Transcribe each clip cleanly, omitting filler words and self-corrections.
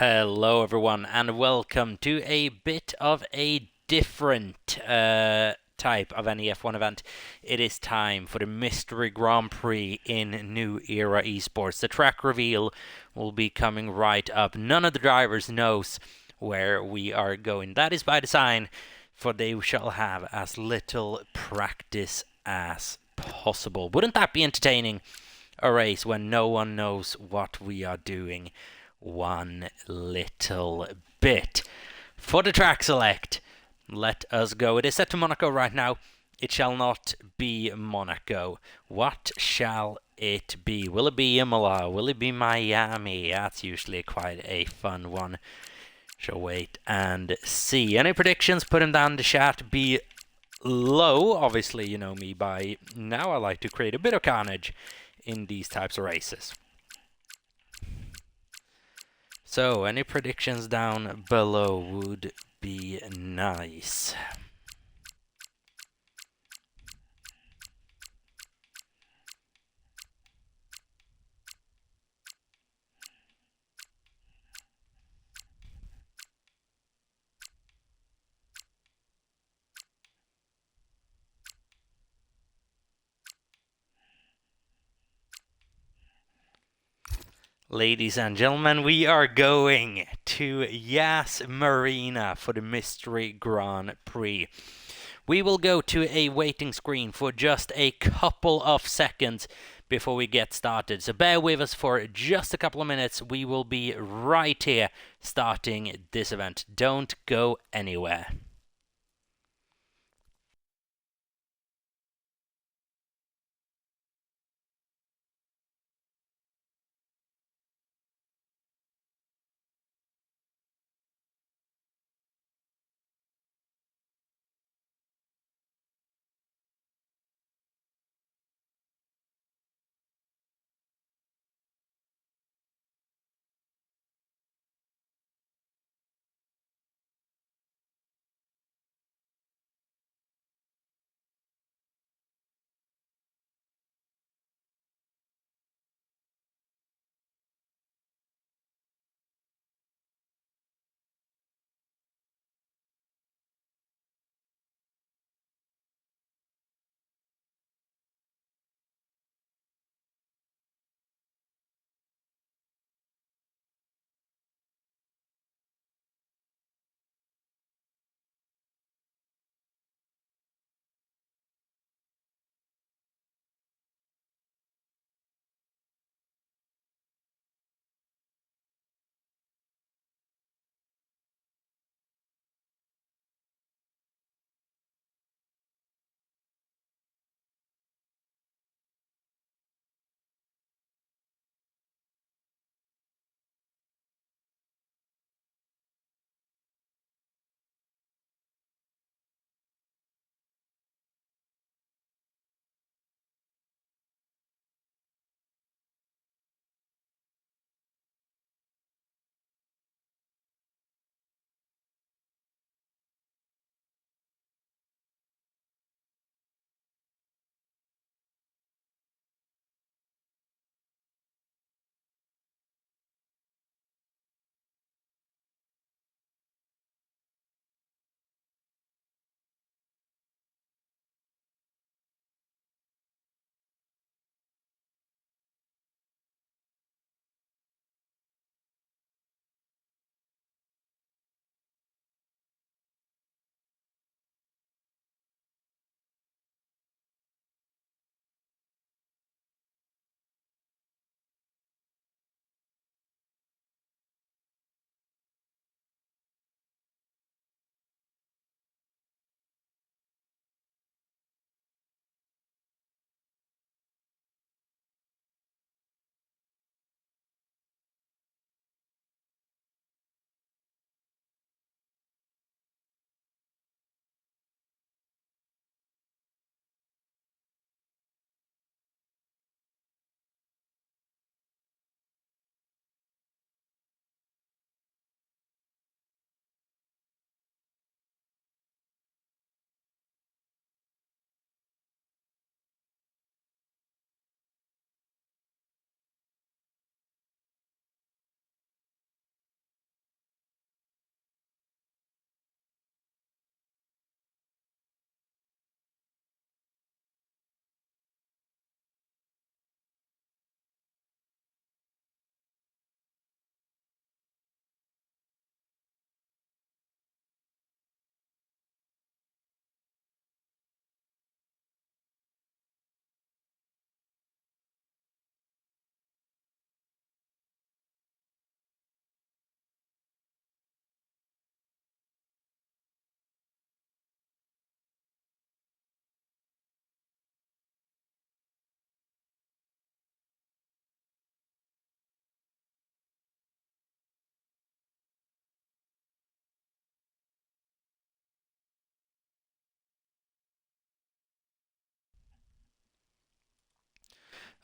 Hello, everyone, and welcome to a bit of a different type of NEF1 event. It is time for the Mystery Grand Prix in New Era Esports. The track reveal will be coming right up. None of the drivers knows where we are going. That is by design, for they shall have as little practice as possible. Wouldn't that be entertaining? A race when no one knows what we are doing one little bit. For the track select, let us go. It is set to Monaco right now. It shall not be Monaco. What shall it be? Will it be Imola? Will it be Miami? That's usually quite a fun one. Shall wait and see. Any predictions? Put them down in the chat below. Obviously, you know me by now. I like to create a bit of carnage in these types of races. So, any predictions down below would be nice. Ladies and gentlemen, we are going to Yas Marina for the Mystery Grand Prix. We will go to a waiting screen for just a couple of seconds before we get started. So bear with us for just a couple of minutes. We will be right here starting this event. Don't go anywhere.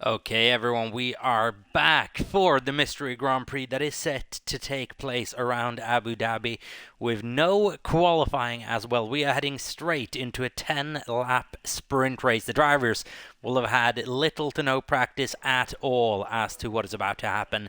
Okay, everyone, we are back for the Mystery Grand Prix that is set to take place around Abu Dhabi with no qualifying as well. We are heading straight into a 10-lap sprint race. The drivers will have had little to no practice at all as to what is about to happen.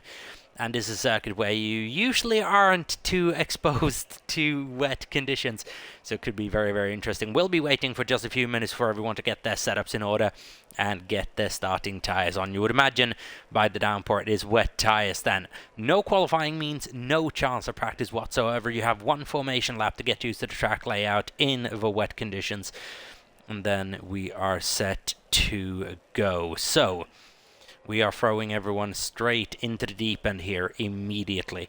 And this is a circuit where you usually aren't too exposed to wet conditions, so it could be very, very interesting. We'll be waiting for just a few minutes for everyone to get their setups in order and get their starting tyres on. You would imagine by the downpour it is wet tyres then. No qualifying means no chance of practice whatsoever. You have one formation lap to get used to the track layout in the wet conditions, and then we are set to go. So we are throwing everyone straight into the deep end here immediately,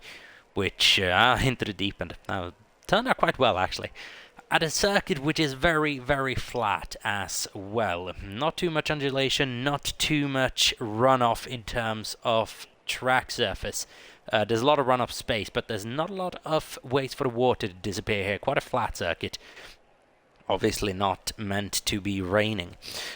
which, into the deep end, turned out quite well actually. At a circuit which is very, very flat as well. Not too much undulation, not too much runoff in terms of track surface. There's a lot of runoff space, but there's not a lot of ways for the water to disappear here. Quite a flat circuit. Obviously not meant to be raining.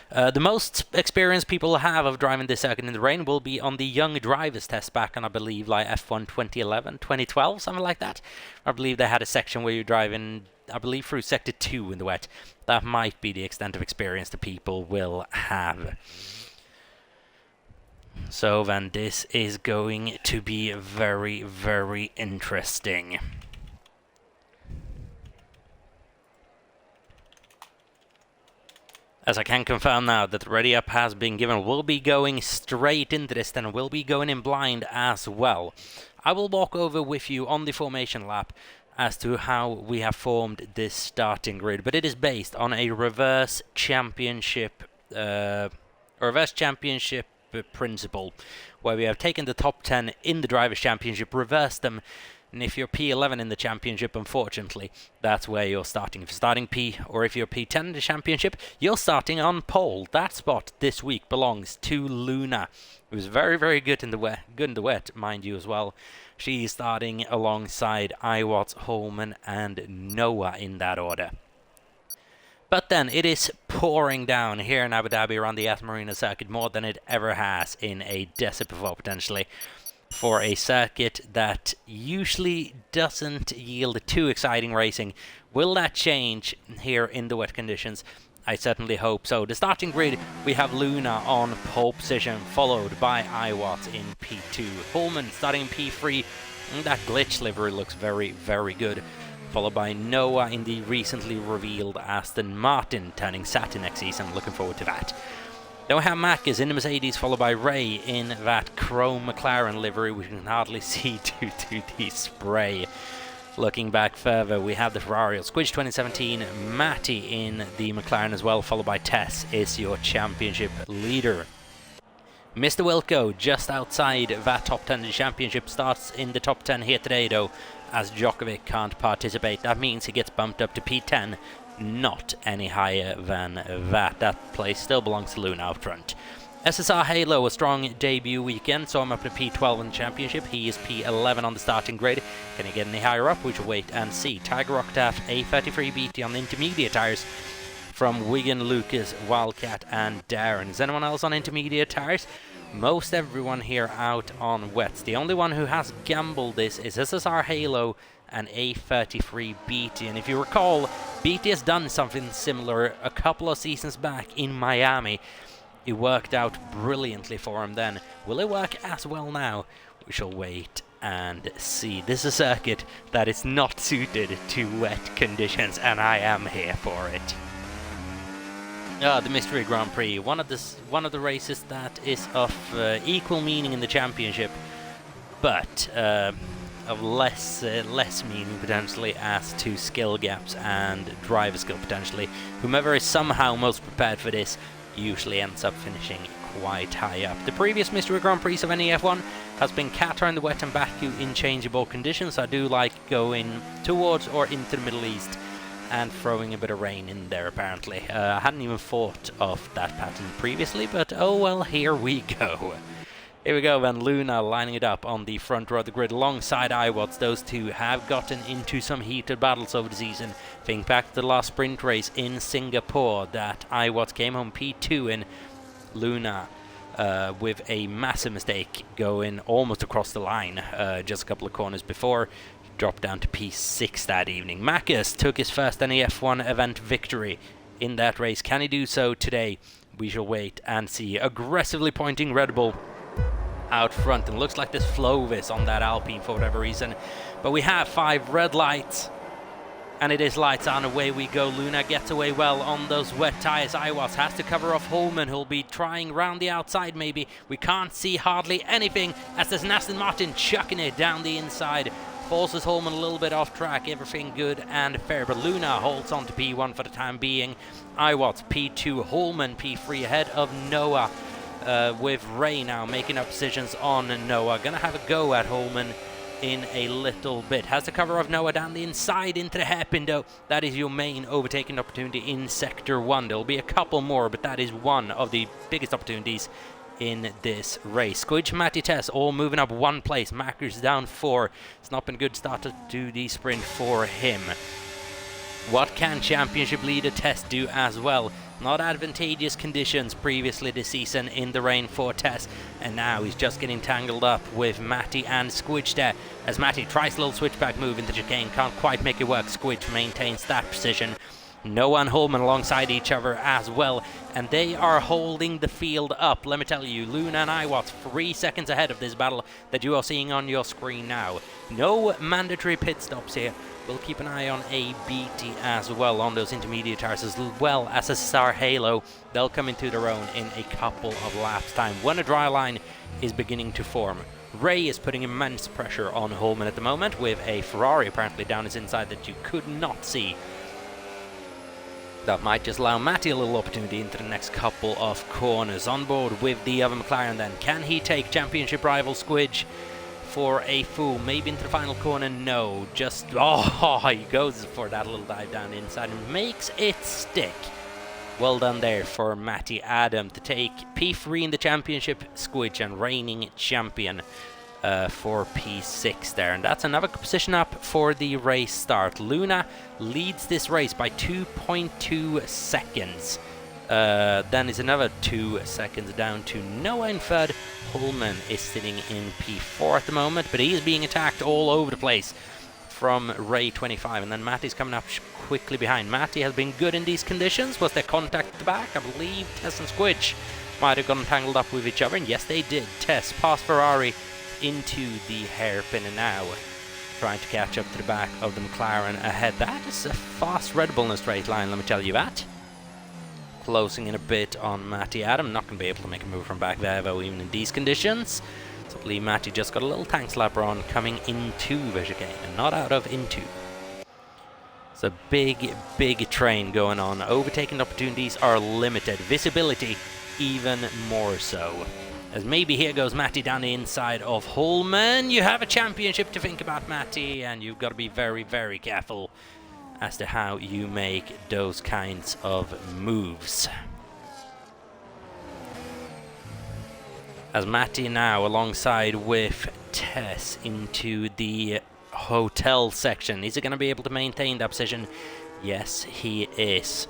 The most experience people have of driving this circuit in the rain will be on the young drivers test back on, I believe, like F1 2011, 2012, something like that. I believe they had a section where you're driving, I believe, through Sector 2 in the wet. That might be the extent of experience that people will have. So then this is going to be very, very interesting. As I can confirm now that the ready up has been given, we'll be going straight into this, then we'll be going in blind as well. I will walk over with you on the formation lap as to how we have formed this starting grid, but it is based on a reverse championship principle, where we have taken the top 10 in the Drivers' Championship, reversed them, and if you're P11 in the championship, unfortunately, that's where you're starting. If you're starting P, or if you're P10 in the championship, you're starting on pole. That spot this week belongs to Luna, who's very, very good in the wet, mind you, as well. She's starting alongside Iwatts, Holman, and Noah in that order. But then it is pouring down here in Abu Dhabi around the Yas Marina circuit more than it ever has in a desert before, potentially, for a circuit that usually doesn't yield too exciting racing. Will that change here in the wet conditions? I certainly hope so. The starting grid, we have Luna on pole position, followed by Iwatts in P2. Holman starting in P3. That glitch livery looks very, very good. Followed by Noah in the recently revealed Aston Martin, turning Saturn next season. Looking forward to that. Then we have Mackes in the Mercedes, followed by Ray in that chrome McLaren livery, which you can hardly see due to the spray. Looking back further, we have the Ferrari Squidge 2017, Matty in the McLaren as well, followed by Tess is your championship leader. Mr. Wilco, just outside that top 10 in the championship, starts in the top 10 here today though, as Djokovic can't participate. That means he gets bumped up to P10. Not any higher than that. That place still belongs to Luna out front. SSR Halo, a strong debut weekend, so I'm up to P12 in the championship. He is P11 on the starting grid. Can he get any higher up? We shall wait and see. Tiger Octave, A33 BT on the intermediate tyres from Wigan, Lucas, Wildcat, and Darren. Is anyone else on intermediate tyres? Most everyone here out on wets. The only one who has gambled this is SSR Halo and A33 BT. And if you recall, BT has done something similar a couple of seasons back in Miami. It worked out brilliantly for him then. Will it work as well now? We shall wait and see. This is a circuit that is not suited to wet conditions, and I am here for it. The Mystery Grand Prix, one of the races that is of equal meaning in the championship, but of less meaning potentially as to skill gaps and driver skill potentially. Whomever is somehow most prepared for this usually ends up finishing quite high up. The previous Mystery Grand Prix of NEF1 has been Qatar in the wet and Baku in changeable conditions. I do like going towards or into the Middle East and throwing a bit of rain in there apparently. I hadn't even thought of that pattern previously, but oh well, here we go. Here we go then, Luna lining it up on the front row of the grid alongside Iwatts. Those two have gotten into some heated battles over the season. Think back to the last sprint race in Singapore that Iwatts came home P2 in. Luna with a massive mistake going almost across the line just a couple of corners before. Dropped down to P6 that evening. Marcus took his first NEF1 event victory in that race. Can he do so today? We shall wait and see. Aggressively pointing Red Bull out front, and looks like there's Flovis on that Alpine for whatever reason. But we have 5 red lights, and it is lights on. Away we go. Luna gets away well on those wet tires. Iwas has to cover off Holman, who'll be trying round the outside maybe. We can't see hardly anything as there's Aston Martin chucking it down the inside. Forces Holman a little bit off track. Everything good and fair, but Luna holds on to P1 for the time being. Iwatts P2, Holman P3 ahead of Noah, with Ray now making up decisions on Noah. Gonna have a go at Holman in a little bit. Has the cover of Noah down the inside into the hairpin though. That is your main overtaking opportunity in Sector 1. There'll be a couple more, but that is one of the biggest opportunities in this race. Squidge, Matty, Tess all moving up 1 place. Macker's down 4. It's not been a good start to the sprint for him. What can championship leader Tess do as well? Not advantageous conditions previously this season in the rain for Tess, and now he's just getting tangled up with Matty and Squidge there as Matty tries a little switchback move into chicane, can't quite make it work. Squidge maintains that position. Noah and Holman alongside each other as well, and they are holding the field up. Let me tell you, Luna and Iwatts 3 seconds ahead of this battle that you are seeing on your screen now. No mandatory pit stops here. We'll keep an eye on ABT as well on those intermediate tires, as well as SSR Halo. They'll come into their own in a couple of laps time when a dry line is beginning to form. Ray is putting immense pressure on Holman at the moment, with a Ferrari apparently down his inside that you could not see. That might just allow Matty a little opportunity into the next couple of corners. On board with the other McLaren then. Can he take championship rival Squidge for a fool? Maybe into the final corner? No. Just, he goes for that little dive down the inside and makes it stick. Well done there for Matty Adam to take P3 in the championship. Squidge and reigning champion for P6 there, and that's another position up for the race start. Luna leads this race by 2.2 seconds. Then is another 2 seconds down to Noah in third. Holman is sitting in P4 at the moment, but he is being attacked all over the place from Ray 25, and then Matty's coming up quickly behind. Matty has been good in these conditions. Was there contact at the back? I believe Tess and Squidge might have gotten tangled up with each other, and yes they did. Tess past Ferrari into the hairpin, and now trying to catch up to the back of the McLaren ahead. That is a fast Red Bull in a straight line, let me tell you that. Closing in a bit on Matty Adam. Not going to be able to make a move from back there though, even in these conditions. So I believe Matty just got a little tank slapper on coming into the chicane and not out of into. It's a big train going on. Overtaking opportunities are limited. Visibility even more so. As maybe here goes Matty down the inside of Holman. You have a championship to think about, Matty, and you've got to be very careful as to how you make those kinds of moves. As Matty now alongside with Tess into the hotel section. Is he going to be able to maintain that position? Yes, he is.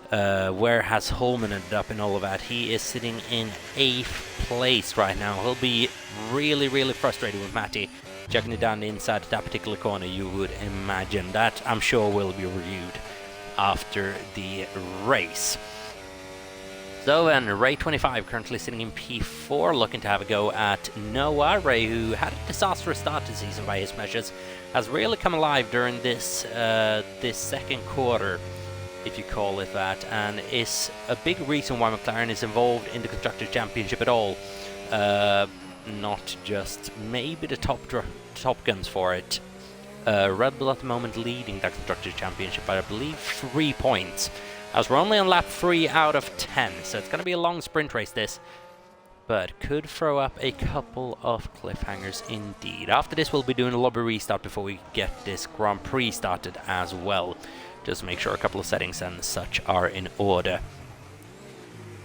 Where has Holman ended up in all of that? He is sitting in 8th place right now. He'll be really frustrated with Matty chucking it down the inside of that particular corner. You would imagine that, I'm sure, will be reviewed after the race. So then, Ray 25 currently sitting in P4, looking to have a go at Noah. Ray, who had a disastrous start to the season by his measures, has really come alive during this this second quarter, if you call it that, and is a big reason why McLaren is involved in the Constructors' Championship at all. Not just maybe the top guns for it. Red Bull at the moment leading that Constructors' Championship by, I believe, 3 points. As we're only on lap 3 out of 10, so it's going to be a long sprint race this, but could throw up a couple of cliffhangers indeed. After this, we'll be doing a lobby restart before we get this Grand Prix started as well. Just make sure a couple of settings and such are in order.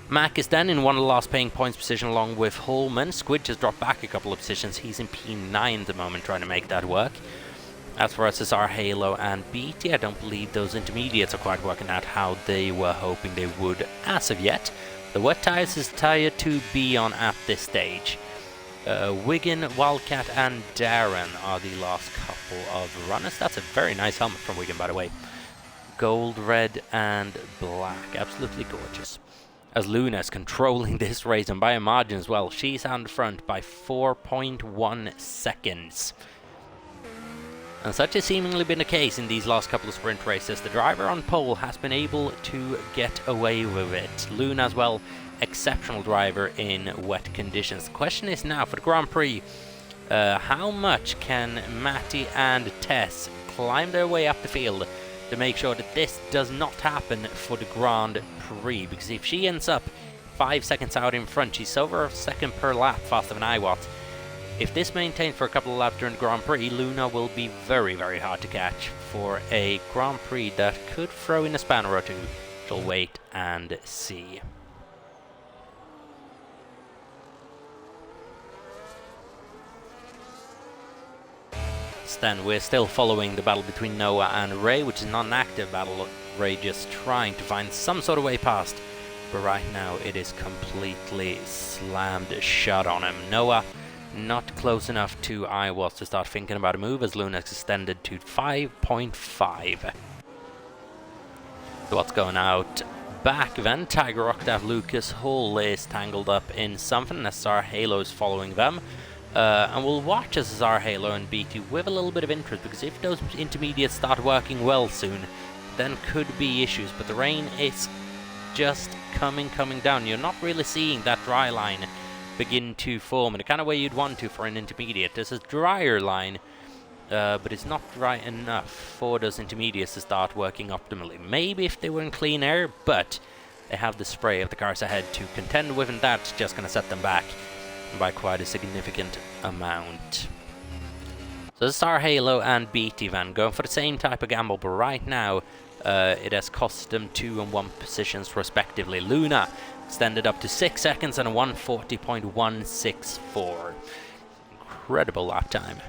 Mac is then in one of the last paying points position along with Holman. Squidge has dropped back a couple of positions. He's in P9 at the moment, trying to make that work. As for SSR, Halo and BT, I don't believe those intermediates are quite working out how they were hoping they would as of yet. The wet tyres is tyre 2B on at this stage. Wigan, Wildcat and Darren are the last couple of runners. That's a very nice helmet from Wigan, by the way. Gold, red and black. Absolutely gorgeous. As Luna's controlling this race, and by a margin as well. She's out in front by 4.1 seconds. And such has seemingly been the case in these last couple of sprint races. The driver on pole has been able to get away with it. Luna as well, exceptional driver in wet conditions. The question is now for the Grand Prix, how much can Matty and Tess climb their way up the field to make sure that this does not happen for the Grand Prix? Because if she ends up 5 seconds out in front, she's over a second per lap faster than Iwat. If this maintains for a couple of laps during the Grand Prix, Luna will be very, very hard to catch for a Grand Prix that could throw in a spanner or two. She'll wait and see. Then we're still following the battle between Noah and Ray, which is not an active battle. Ray just trying to find some sort of way past, but right now it is completely slammed shut on him. Noah not close enough to Iwas to start thinking about a move, as Luna extended to 5.5. So what's going out back then? Tiger Octave Lucas Hull is tangled up in something as Star Halo is following them. And we'll watch as Azar Halo and BT with a little bit of interest, because if those intermediates start working well soon, then could be issues. But the rain is just coming down. You're not really seeing that dry line begin to form in the kind of way you'd want to for an intermediate. There's a drier line, but it's not dry enough for those intermediates to start working optimally. Maybe if they were in clean air, but they have the spray of the cars ahead to contend with, and that's just going to set them back by quite a significant amount. So Star Halo and BT Van going for the same type of gamble, but right now it has cost them 2 and 1 positions respectively. Luna extended up to 6 seconds and a 1:40.164. Incredible lap time.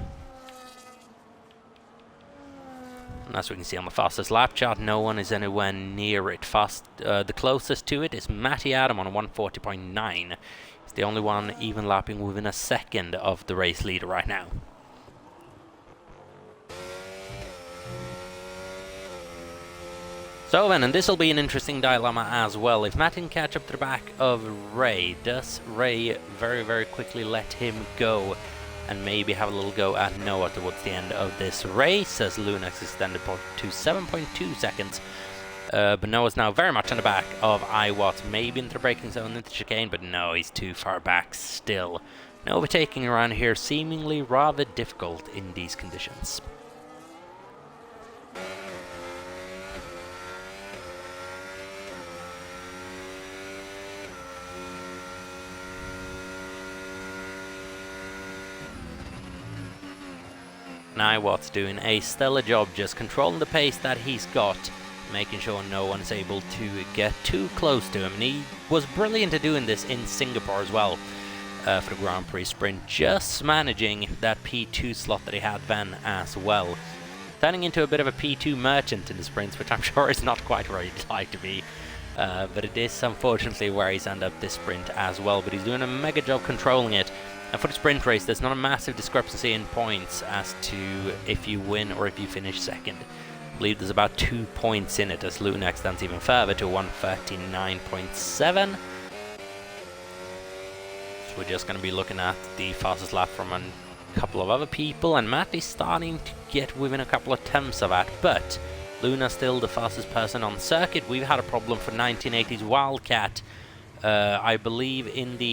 And as we can see on the fastest lap chart, no one is anywhere near it. The closest to it is Matty Adam on a 1:40.9. The only one even lapping within a second of the race leader right now. So then, and this will be an interesting dilemma as well. If Matt can catch up to the back of Ray, does Ray very, very quickly let him go and maybe have a little go at Noah towards the end of this race, as Lunax extended to 7.2 seconds. But Noah's now very much on the back of Iwat, maybe into the braking zone, into the chicane, but no, he's too far back still. No overtaking around here, seemingly rather difficult in these conditions. Now Iwat's doing a stellar job just controlling the pace that he's got, making sure no one is able to get too close to him. And he was brilliant at doing this in Singapore as well for the Grand Prix sprint, just managing that P2 slot that he had then as well. Turning into a bit of a P2 merchant in the sprints, which I'm sure is not quite where he'd like to be. But it is unfortunately where he's ended up this sprint as well. But he's doing a mega job controlling it. And for the sprint race, there's not a massive discrepancy in points as to if you win or if you finish second. I believe there's about 2 points in it, as Luna extends even further to 1:39.7. So we're just going to be looking at the fastest lap from a couple of other people, and Matt is starting to get within a couple of tenths of that, but Luna's still the fastest person on circuit. We've had a problem for 1980s Wildcat, I believe in the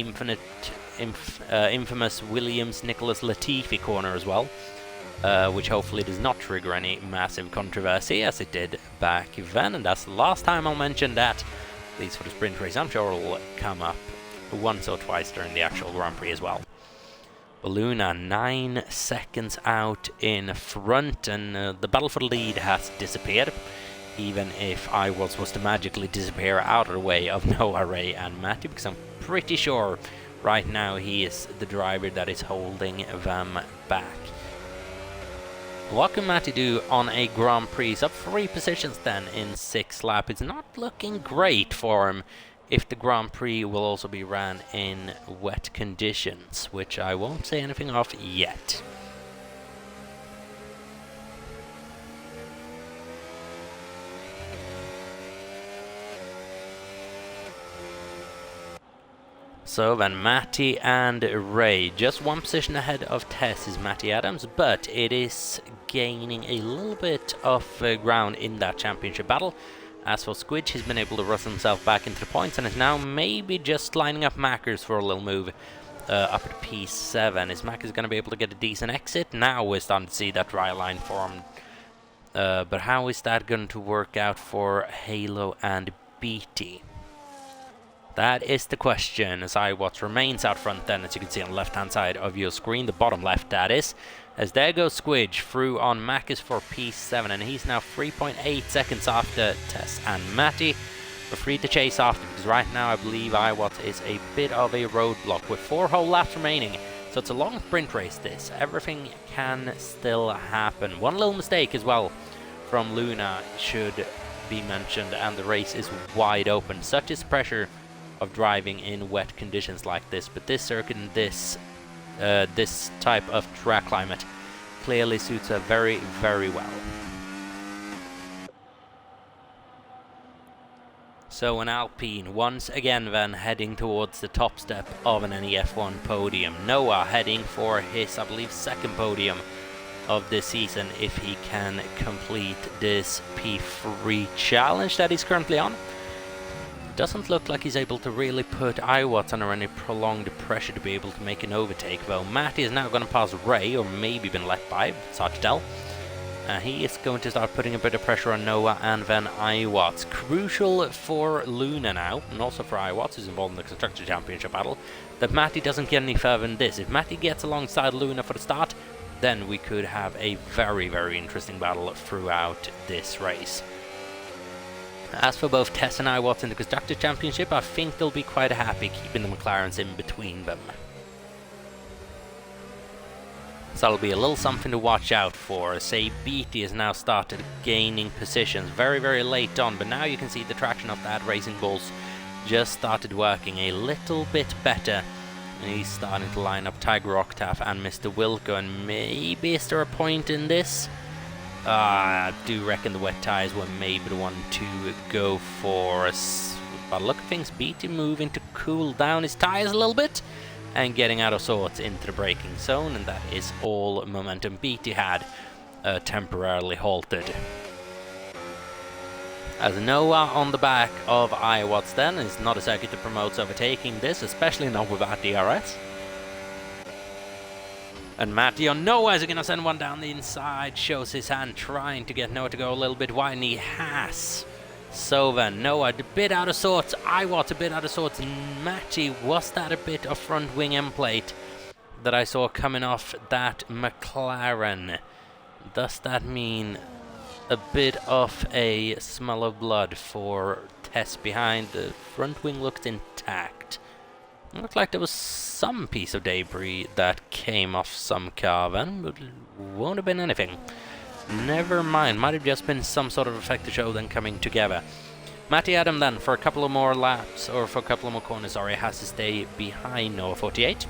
infamous Williams-Nicholas Latifi corner as well. Which hopefully does not trigger any massive controversy as it did back then, and that's the last time I'll mention that. At least for the sprint race, I'm sure it'll come up once or twice during the actual Grand Prix as well. Luna 9 seconds out in front, and the battle for the lead has disappeared, even if I was to magically disappear out of the way of Noah, Ray and Matty, because I'm pretty sure right now he is the driver that is holding them back. What can Matty do on a Grand Prix? He's up 3 positions then in 6 laps. It's not looking great for him if the Grand Prix will also be ran in wet conditions, which I won't say anything of yet. So then Matty and Ray, just one position ahead of Tess is Matty Adams, but it is gaining a little bit of ground in that championship battle. As for Squidge, he's been able to rustle himself back into the points and is now maybe just lining up Mackers for a little move up at P7. Is Mackers going to be able to get a decent exit? Now we're starting to see that dry line form. But how is that going to work out for Halo and Beatty? That is the question, as iWatts remains out front then, as you can see on the left-hand side of your screen, the bottom left that is. As there goes Squidge through on Mackers for P7, and he's now 3.8 seconds after Tess and Matty. We're free to chase after, because right now I believe iWatts is a bit of a roadblock with 4 whole laps remaining. So it's a long sprint race this. Everything can still happen. One little mistake as well from Luna should be mentioned, and the race is wide open. Such is pressure of driving in wet conditions like this, but this circuit and this type of track climate clearly suits her very, very well. So an Alpine once again then heading towards the top step of an NEF1 podium. Noah heading for his, I believe, second podium of this season if he can complete this P3 challenge that he's currently on. Doesn't look like he's able to really put iWatts under any prolonged pressure to be able to make an overtake, though. Matty is now going to pass Ray, or maybe been left by, it's hard to tell. He is going to start putting a bit of pressure on Noah and then iWatts. Crucial for Luna now, and also for iWatts, who's involved in the Constructor Championship battle, that Matty doesn't get any further than this. If Matty gets alongside Luna for the start, then we could have a very, very interesting battle throughout this race. As for both Tess and iWatts in the Constructor Championship, I think they'll be quite happy keeping the McLarens in between them. So that'll be a little something to watch out for. Say Beatty has now started gaining positions very, very late on, but now you can see the traction of that Racing Bulls just started working a little bit better. And he's starting to line up Tiger Octave and Mr. Wilco, and maybe is there a point in this? I do reckon the wet tyres were maybe the one to go for. But look at things, Beatty moving to cool down his tyres a little bit and getting out of sorts into the braking zone, and that is all momentum Beatty had temporarily halted. As Noah on the back of iWatts then is not a circuit that promotes overtaking this, especially not without DRS. And Matty on Noah is going to send one down the inside, shows his hand, trying to get Noah to go a little bit wide, and he has. So then, Noah a bit out of sorts, iWatts a bit out of sorts, Matty, was that a bit of front wing end plate that I saw coming off that McLaren? Does that mean a bit of a smell of blood for Tess behind? The front wing looked intact. It looked like there was some piece of debris that came off some car then, but it won't have been anything. Never mind, might have just been some sort of effect to show them coming together. Matty Adam then, for a couple of more laps, or for a couple of more corners, sorry, has to stay behind Noah 48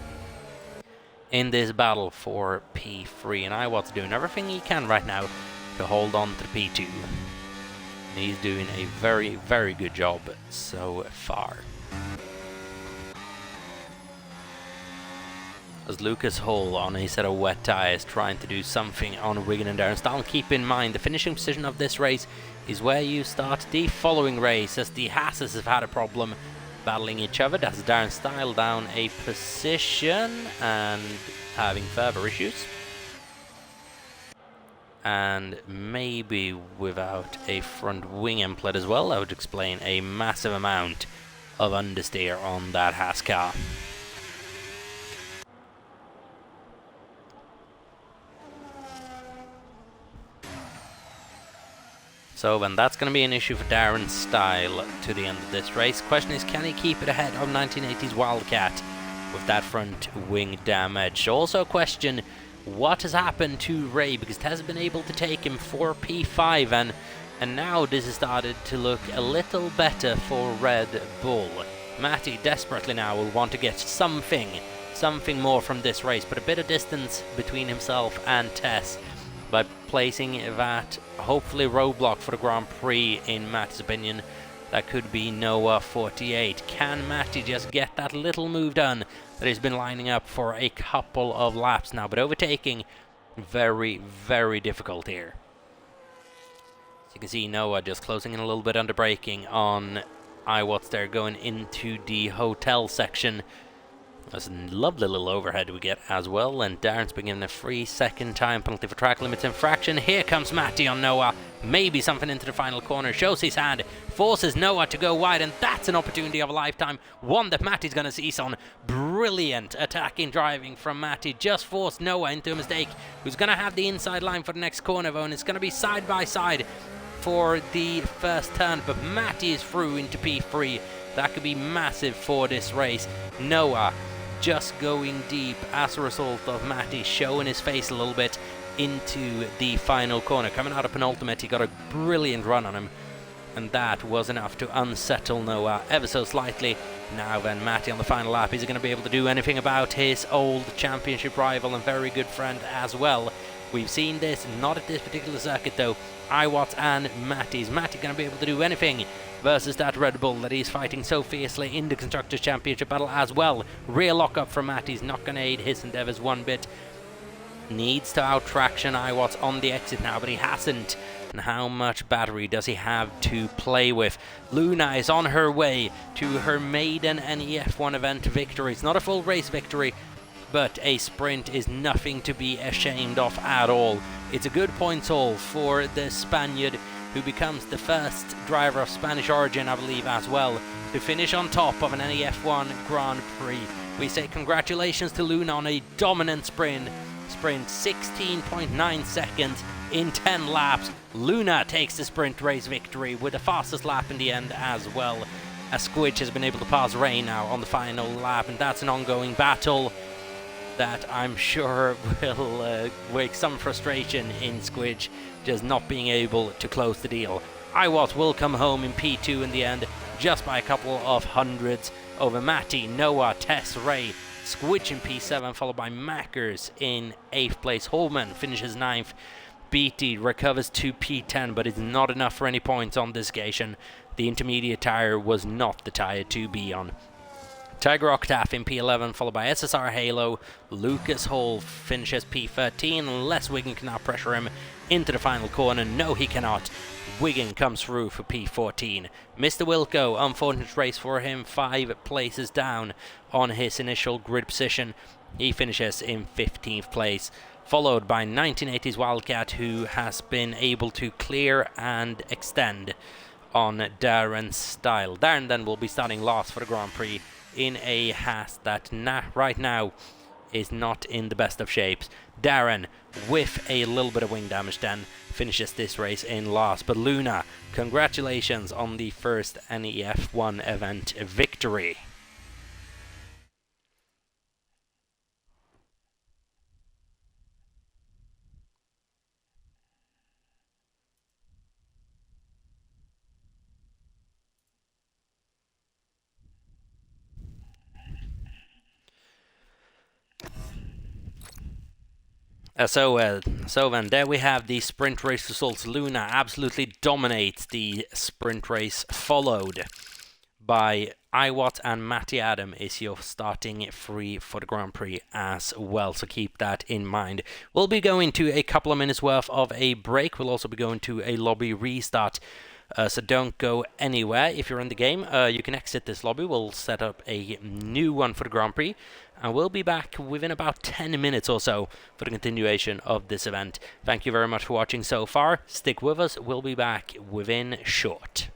in this battle for P3, and iWatts doing everything he can right now to hold on to the P2. He's doing a very, very good job so far. As Lucas Hull on a set of wet tyres trying to do something on Wigan and Darren Style. Keep in mind the finishing position of this race is where you start the following race, as the Hasses have had a problem battling each other. That's Darren Style down a position and having further issues. And maybe without a front wing end plate as well. That would explain a massive amount of understeer on that Haas car. So then that's going to be an issue for Darren Style to the end of this race. Question is, can he keep it ahead of 1980's Wildcat with that front wing damage? Also a question, what has happened to Ray? Because Tess has been able to take him for P5, and And now this has started to look a little better for Red Bull. Matty desperately now will want to get something more from this race, but a bit of distance between himself and Tess by placing that hopefully roadblock for the Grand Prix, in Matty's opinion. That could be Noah 48. Can Matty just get that little move done that he's been lining up for a couple of laps now? But overtaking, very, very difficult here. As you can see, Noah just closing in a little bit under braking on iWatts there, going into the hotel section. That's a lovely little overhead we get as well, and Darren's been given a 3-second time penalty for track limits infraction. Here comes Matty on Noah, maybe something into the final corner, shows his hand, forces Noah to go wide, and that's an opportunity of a lifetime, one that Matty's going to seize on. Brilliant attacking driving from Matty, just forced Noah into a mistake, who's going to have the inside line for the next corner though, and it's going to be side by side for the first turn, but Matty is through into P3. That could be massive for this race. Noah just going deep as a result of Matty showing his face a little bit into the final corner. Coming out of penultimate, he got a brilliant run on him, and that was enough to unsettle Noah ever so slightly. Now then, Matty on the final lap, is he going to be able to do anything about his old championship rival and very good friend as well? We've seen this, not at this particular circuit though. iWatts and Matty. Is Matty going to be able to do anything versus that Red Bull that he's fighting so fiercely in the Constructors' Championship battle as well? Rear lockup from Matty's not going to aid his endeavours one bit. Needs to out-traction iWatts on the exit now, but he hasn't. And how much battery does he have to play with? Luna is on her way to her maiden NEF1 event victory. It's not a full race victory, but a sprint is nothing to be ashamed of at all. It's a good points haul for the Spaniard, who becomes the first driver of Spanish origin, I believe, as well, to finish on top of an NEF1 Grand Prix. We say congratulations to Luna on a dominant sprint 16.9 seconds in 10 laps. Luna takes the sprint race victory with the fastest lap in the end as well. As Squidge has been able to pass Ray now on the final lap, and that's an ongoing battle that I'm sure will wake some frustration in Squidge, just not being able to close the deal. iWatts will come home in P2 in the end, just by a couple of hundreds over Matty, Noah, Tess, Ray. Squidge in P7, followed by Mackers in 8th place. Holman finishes 9th. BT recovers to P10, but it's not enough for any points on this occasion. The intermediate tyre was not the tyre to be on. Tiger Octave in P11, followed by SSR Halo. Lucas Hall finishes P13, unless Wigan cannot pressure him into the final corner. No, he cannot. Wigan comes through for P14. Mr. Wilco, unfortunate race for him, 5 places down on his initial grid position. He finishes in 15th place, followed by 1980s Wildcat, who has been able to clear and extend on Darren's style. Darren then will be starting last for the Grand Prix in a Haas that right now is not in the best of shapes. Darren, with a little bit of wing damage, then finishes this race in last. But Luna, congratulations on the first NEF1 event victory. So then there we have the sprint race results. Luna absolutely dominates the sprint race, followed by iWatts and Matty Adam is your starting free for the Grand Prix as well, so keep that in mind. We'll be going to a couple of minutes worth of a break. We'll also be going to a lobby restart, so don't go anywhere. If you're in the game, you can exit this lobby. We'll set up a new one for the Grand Prix, and we'll be back within about 10 minutes or so for the continuation of this event. Thank you very much for watching so far. Stick with us. We'll be back within short.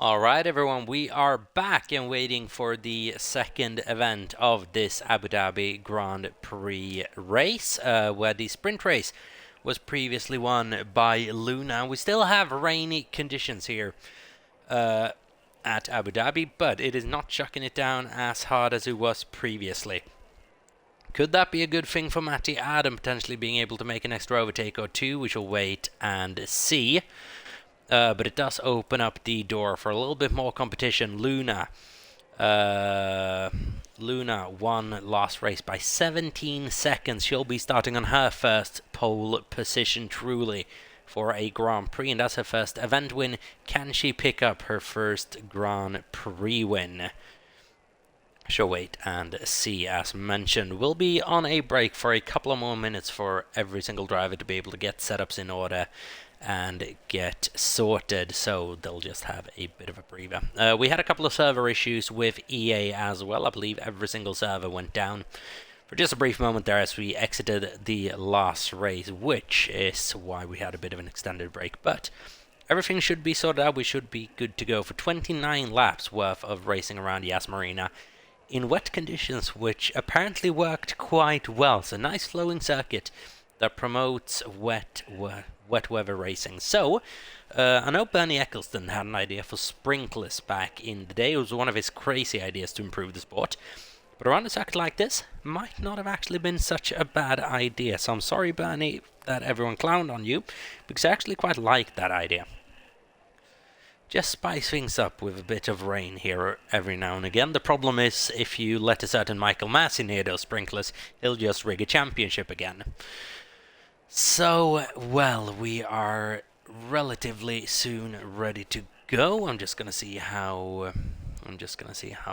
Alright everyone, we are back and waiting for the second event of this Abu Dhabi Grand Prix race, where the sprint race was previously won by Luna. We still have rainy conditions here at Abu Dhabi, but it is not chucking it down as hard as it was previously. Could that be a good thing for Matty Adam, potentially being able to make an extra overtake or two? We shall wait and see. But it does open up the door for a little bit more competition. Luna won last race by 17 seconds. She'll be starting on her first pole position truly for a Grand Prix, and that's her first event win. Can she pick up her first Grand Prix win? She'll wait and see. As mentioned, we'll be on a break for a couple of more minutes for every single driver to be able to get setups in order and get sorted, so they'll just have a bit of a breather. We had a couple of server issues with EA as well. I believe every single server went down for just a brief moment there as we exited the last race, which is why we had a bit of an extended break, but everything should be sorted out. We should be good to go for 29 laps worth of racing around Yas Marina in wet conditions, which apparently worked quite well. So nice flowing circuit that promotes wet weather racing. So, I know Bernie Eccleston had an idea for sprinklers back in the day. It was one of his crazy ideas to improve the sport. But around a circuit like this, might not have actually been such a bad idea. So I'm sorry, Bernie, that everyone clowned on you, because I actually quite like that idea. Just spice things up with a bit of rain here every now and again. The problem is, if you let a certain Michael Massey near those sprinklers, he'll just rig a championship again. So, well, we are relatively soon ready to go. I'm just gonna see how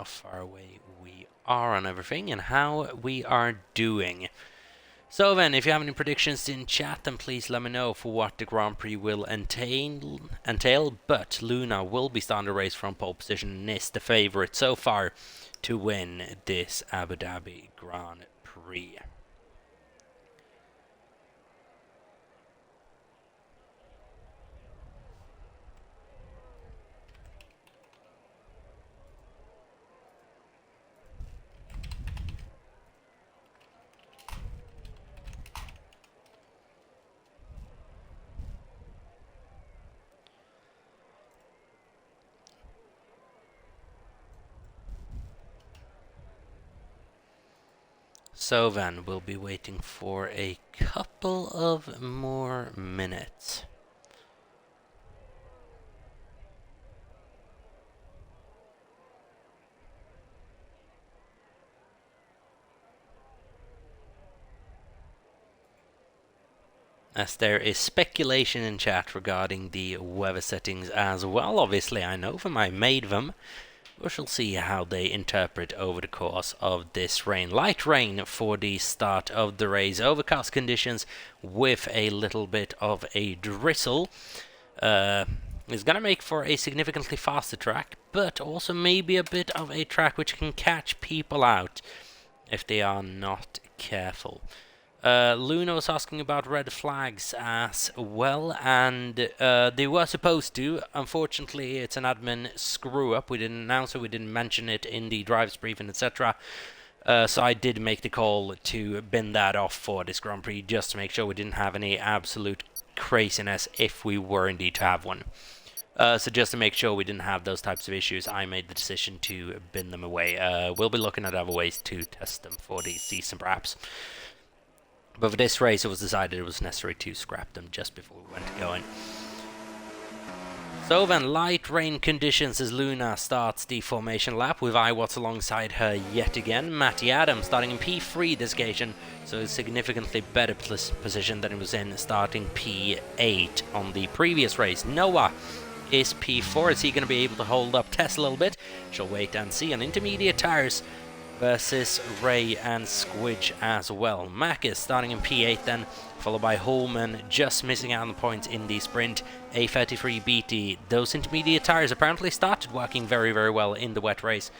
far away we are on everything and how we are doing. So then, if you have any predictions in chat, then please let me know for what the Grand Prix will entail. But Luna will be starting the race from pole position and is the favorite so far to win this Abu Dhabi Grand Prix. So then, we'll be waiting for a couple of more minutes. As there is speculation in chat regarding the weather settings as well. Obviously, I know them, I made them. We shall see how they interpret over the course of this rain. Light rain for the start of the race. Overcast conditions with a little bit of a drizzle. Is going to make for a significantly faster track, but also maybe a bit of a track which can catch people out if they are not careful. Luna was asking about red flags as well, and they were supposed to. Unfortunately, it's an admin screw-up. We didn't announce it, we didn't mention it in the driver's briefing, etc. So I did make the call to bin that off for this Grand Prix, just to make sure we didn't have any absolute craziness if we were indeed to have one. So just to make sure we didn't have those types of issues, I made the decision to bin them away. We'll be looking at other ways to test them for the season, perhaps. But for this race, it was decided it was necessary to scrap them just before we went going. So then, light rain conditions as Luna starts the formation lap with iWatts alongside her yet again. Matty Adams starting in P3 this occasion, so a significantly better position than it was in starting P8 on the previous race. Noah is P4. Is he going to be able to hold up Tess a little bit? She'll wait and see. On intermediate tires versus Ray and Squidge as well. Mac is starting in P8 then, followed by Holman, just missing out on the points in the sprint. A33 BT. Those intermediate tires apparently started working very, very well in the wet race.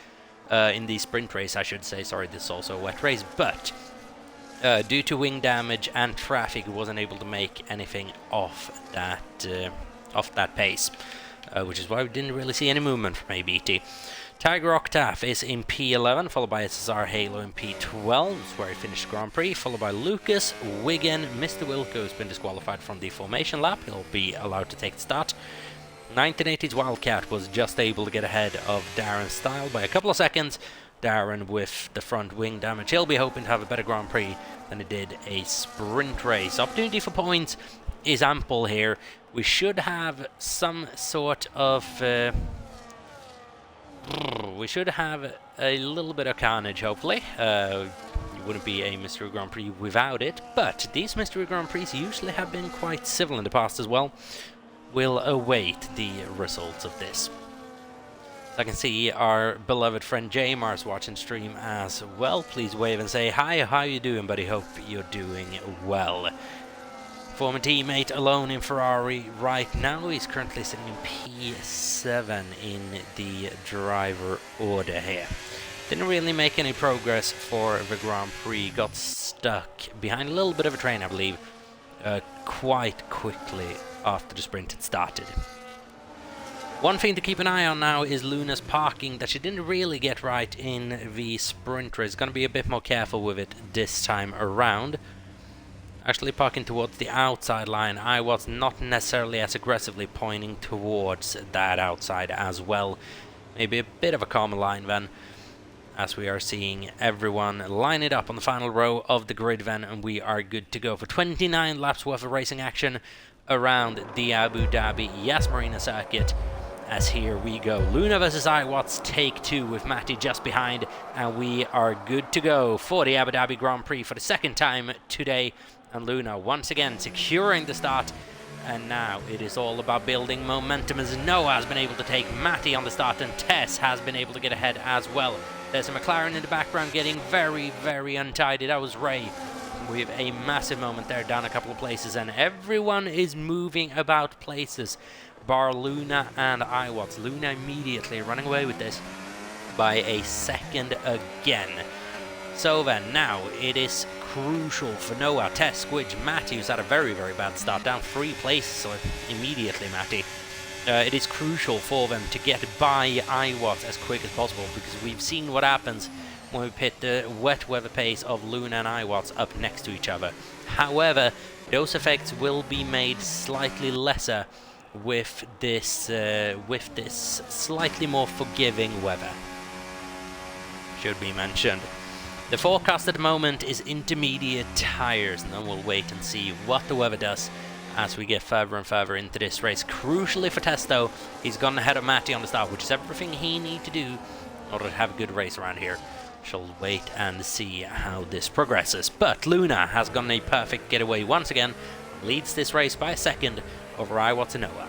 In the sprint race, I should say. Sorry, this is also a wet race. But due to wing damage and traffic, it wasn't able to make anything off that pace. which is why we didn't really see any movement from ABT. Tiger Octave is in P11, followed by SSR Halo in P12, that's where he finished Grand Prix, followed by Lucas, Wigan, Mr. Wilco has been disqualified from the formation lap, he'll be allowed to take the start. 1980s Wildcat was just able to get ahead of Darren Style by a couple of seconds. Darren with the front wing damage, he'll be hoping to have a better Grand Prix than he did a sprint race. Opportunity for points is ample here. We should have some sort of... we should have a little bit of carnage, hopefully. It wouldn't be a Mystery Grand Prix without it, but these Mystery Grand Prix usually have been quite civil in the past as well. We'll await the results of this. I can see our beloved friend Jamar's watching stream as well. Please wave and say hi, how you doing, buddy? Hope you're doing well. Former teammate alone in Ferrari right now. He's currently sitting in P7 in the driver order here. Didn't really make any progress for the Grand Prix. Got stuck behind a little bit of a train, I believe, quite quickly after the sprint had started. One thing to keep an eye on now is Luna's parking that she didn't really get right in the sprint race. Gonna be a bit more careful with it this time around. Actually parking towards the outside line. I was not necessarily as aggressively pointing towards that outside as well. Maybe a bit of a calmer line then, as we are seeing everyone line it up on the final row of the grid then, and we are good to go for 29 laps worth of racing action around the Abu Dhabi Yas Marina circuit. As here we go, Luna versus iWatts, take two with Matty just behind, and we are good to go for the Abu Dhabi Grand Prix for the second time today. And Luna once again securing the start, and now it is all about building momentum as Noah has been able to take Matty on the start, and Tess has been able to get ahead as well. There's a McLaren in the background getting very, very untidy. That was Ray with a massive moment there, down a couple of places, and everyone is moving about places, bar Luna and iWatts. Luna immediately running away with this by a second again. So then, now it is crucial for Noah, Tess, Squidge, Matty, who's had a very, very bad start, down 3 places, so immediately Matty. It is crucial for them to get by iWatts as quick as possible, because we've seen what happens when we pit the wet weather pace of Luna and iWatts up next to each other. However, those effects will be made slightly lesser with this slightly more forgiving weather, should be mentioned. The forecast at the moment is intermediate tires, and then we'll wait and see what the weather does as we get further and further into this race. Crucially for Testo, he's gone ahead of Matty on the start, which is everything he needs to do in order to have a good race around here. Shall wait and see how this progresses. But Luna has gotten a perfect getaway once again, leads this race by a second over iWatts and Noah.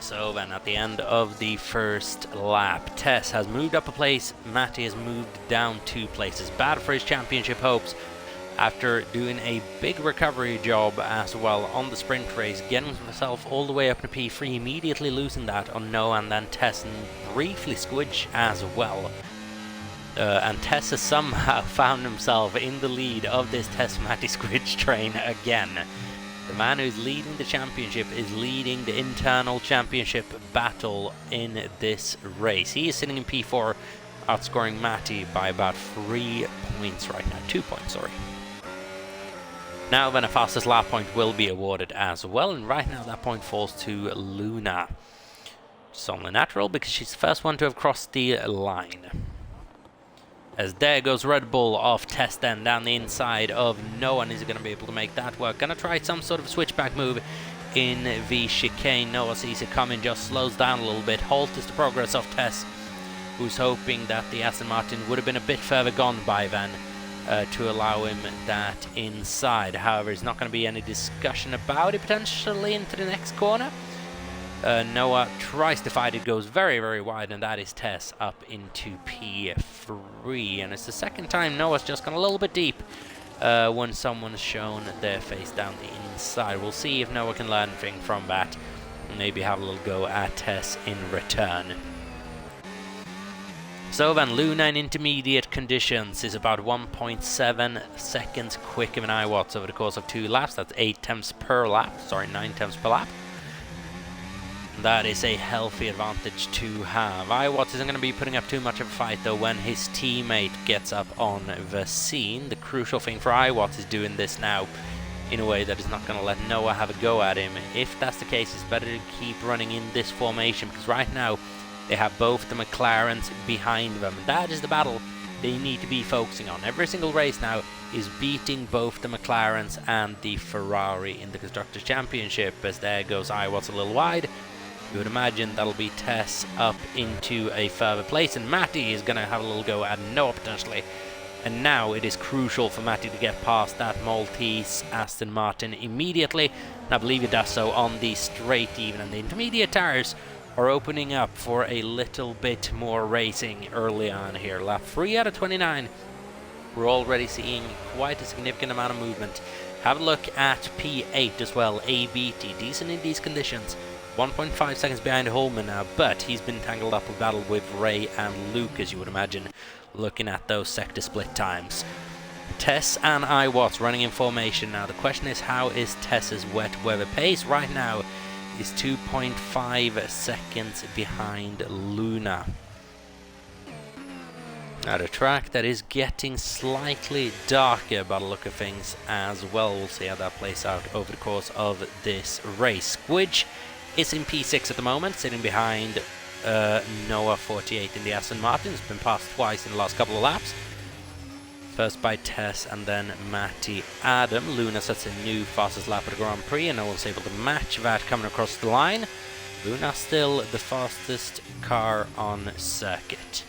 So then at the end of the first lap, Tess has moved up a place, Matty has moved down 2 places. Bad for his championship hopes after doing a big recovery job as well on the sprint race, getting himself all the way up to P3, immediately losing that on Noah and then Tess, and briefly Squidge as well. And Tess has somehow found himself in the lead of this Tess Matty Squidge train again. The man who's leading the championship is leading the internal championship battle in this race. He is sitting in P4, outscoring Matty by about 3 points right now. 2 points, sorry. Now then, a fastest lap point will be awarded as well, and right now that point falls to Luna. It's only natural because she's the first one to have crossed the line. As there goes Red Bull off Test then down the inside of no one is going to be able to make that work. Going to try some sort of switchback move in the chicane. Noah sees it coming, just slows down a little bit. Halt is the progress of Tess, who's hoping that the Aston Martin would have been a bit further gone by then to allow him that inside. However, there's not going to be any discussion about it potentially into the next corner. Noah tries to fight it, goes very, very wide, and that is Tess up into P3. And it's the second time Noah's just gone a little bit deep when someone's shown their face down the inside. We'll see if Noah can learn anything from that, and maybe have a little go at Tess in return. So then, Luna in intermediate conditions is about 1.7 seconds quicker than iWatts over the course of 2 laps. That's 9 tenths per lap. That is a healthy advantage to have. iWatts isn't going to be putting up too much of a fight though when his teammate gets up on the scene. The crucial thing for iWatts is doing this now in a way that is not going to let Noah have a go at him. If that's the case, it's better to keep running in this formation, because right now they have both the McLarens behind them. That is the battle they need to be focusing on. Every single race now is beating both the McLarens and the Ferrari in the Constructors' Championship, as there goes iWatts a little wide. You would imagine that'll be Tess up into a further place, and Matty is going to have a little go at Noah potentially. And now it is crucial for Matty to get past that Maltese Aston Martin immediately, and I believe he does so on the straight even, and the intermediate tires are opening up for a little bit more racing early on here. Lap 3 out of 29. We're already seeing quite a significant amount of movement. Have a look at P8 as well, ABT, decent in these conditions. 1.5 seconds behind Holman now, but he's been tangled up with battle with Ray and Luke, as you would imagine, looking at those sector split times. Tess and iWatts running in formation now. The question is, how is Tess's wet weather pace? Right now is 2.5 seconds behind Luna. Now the track that is getting slightly darker by the look of things as well. We'll see how that plays out over the course of this race. Squidge is in P6 at the moment, sitting behind Noah 48 in the Aston Martin. It's been passed twice in the last couple of laps. First by Tess and then Matty Adam. Luna sets a new fastest lap at the Grand Prix, and no one's able to match that coming across the line. Luna still the fastest car on circuit.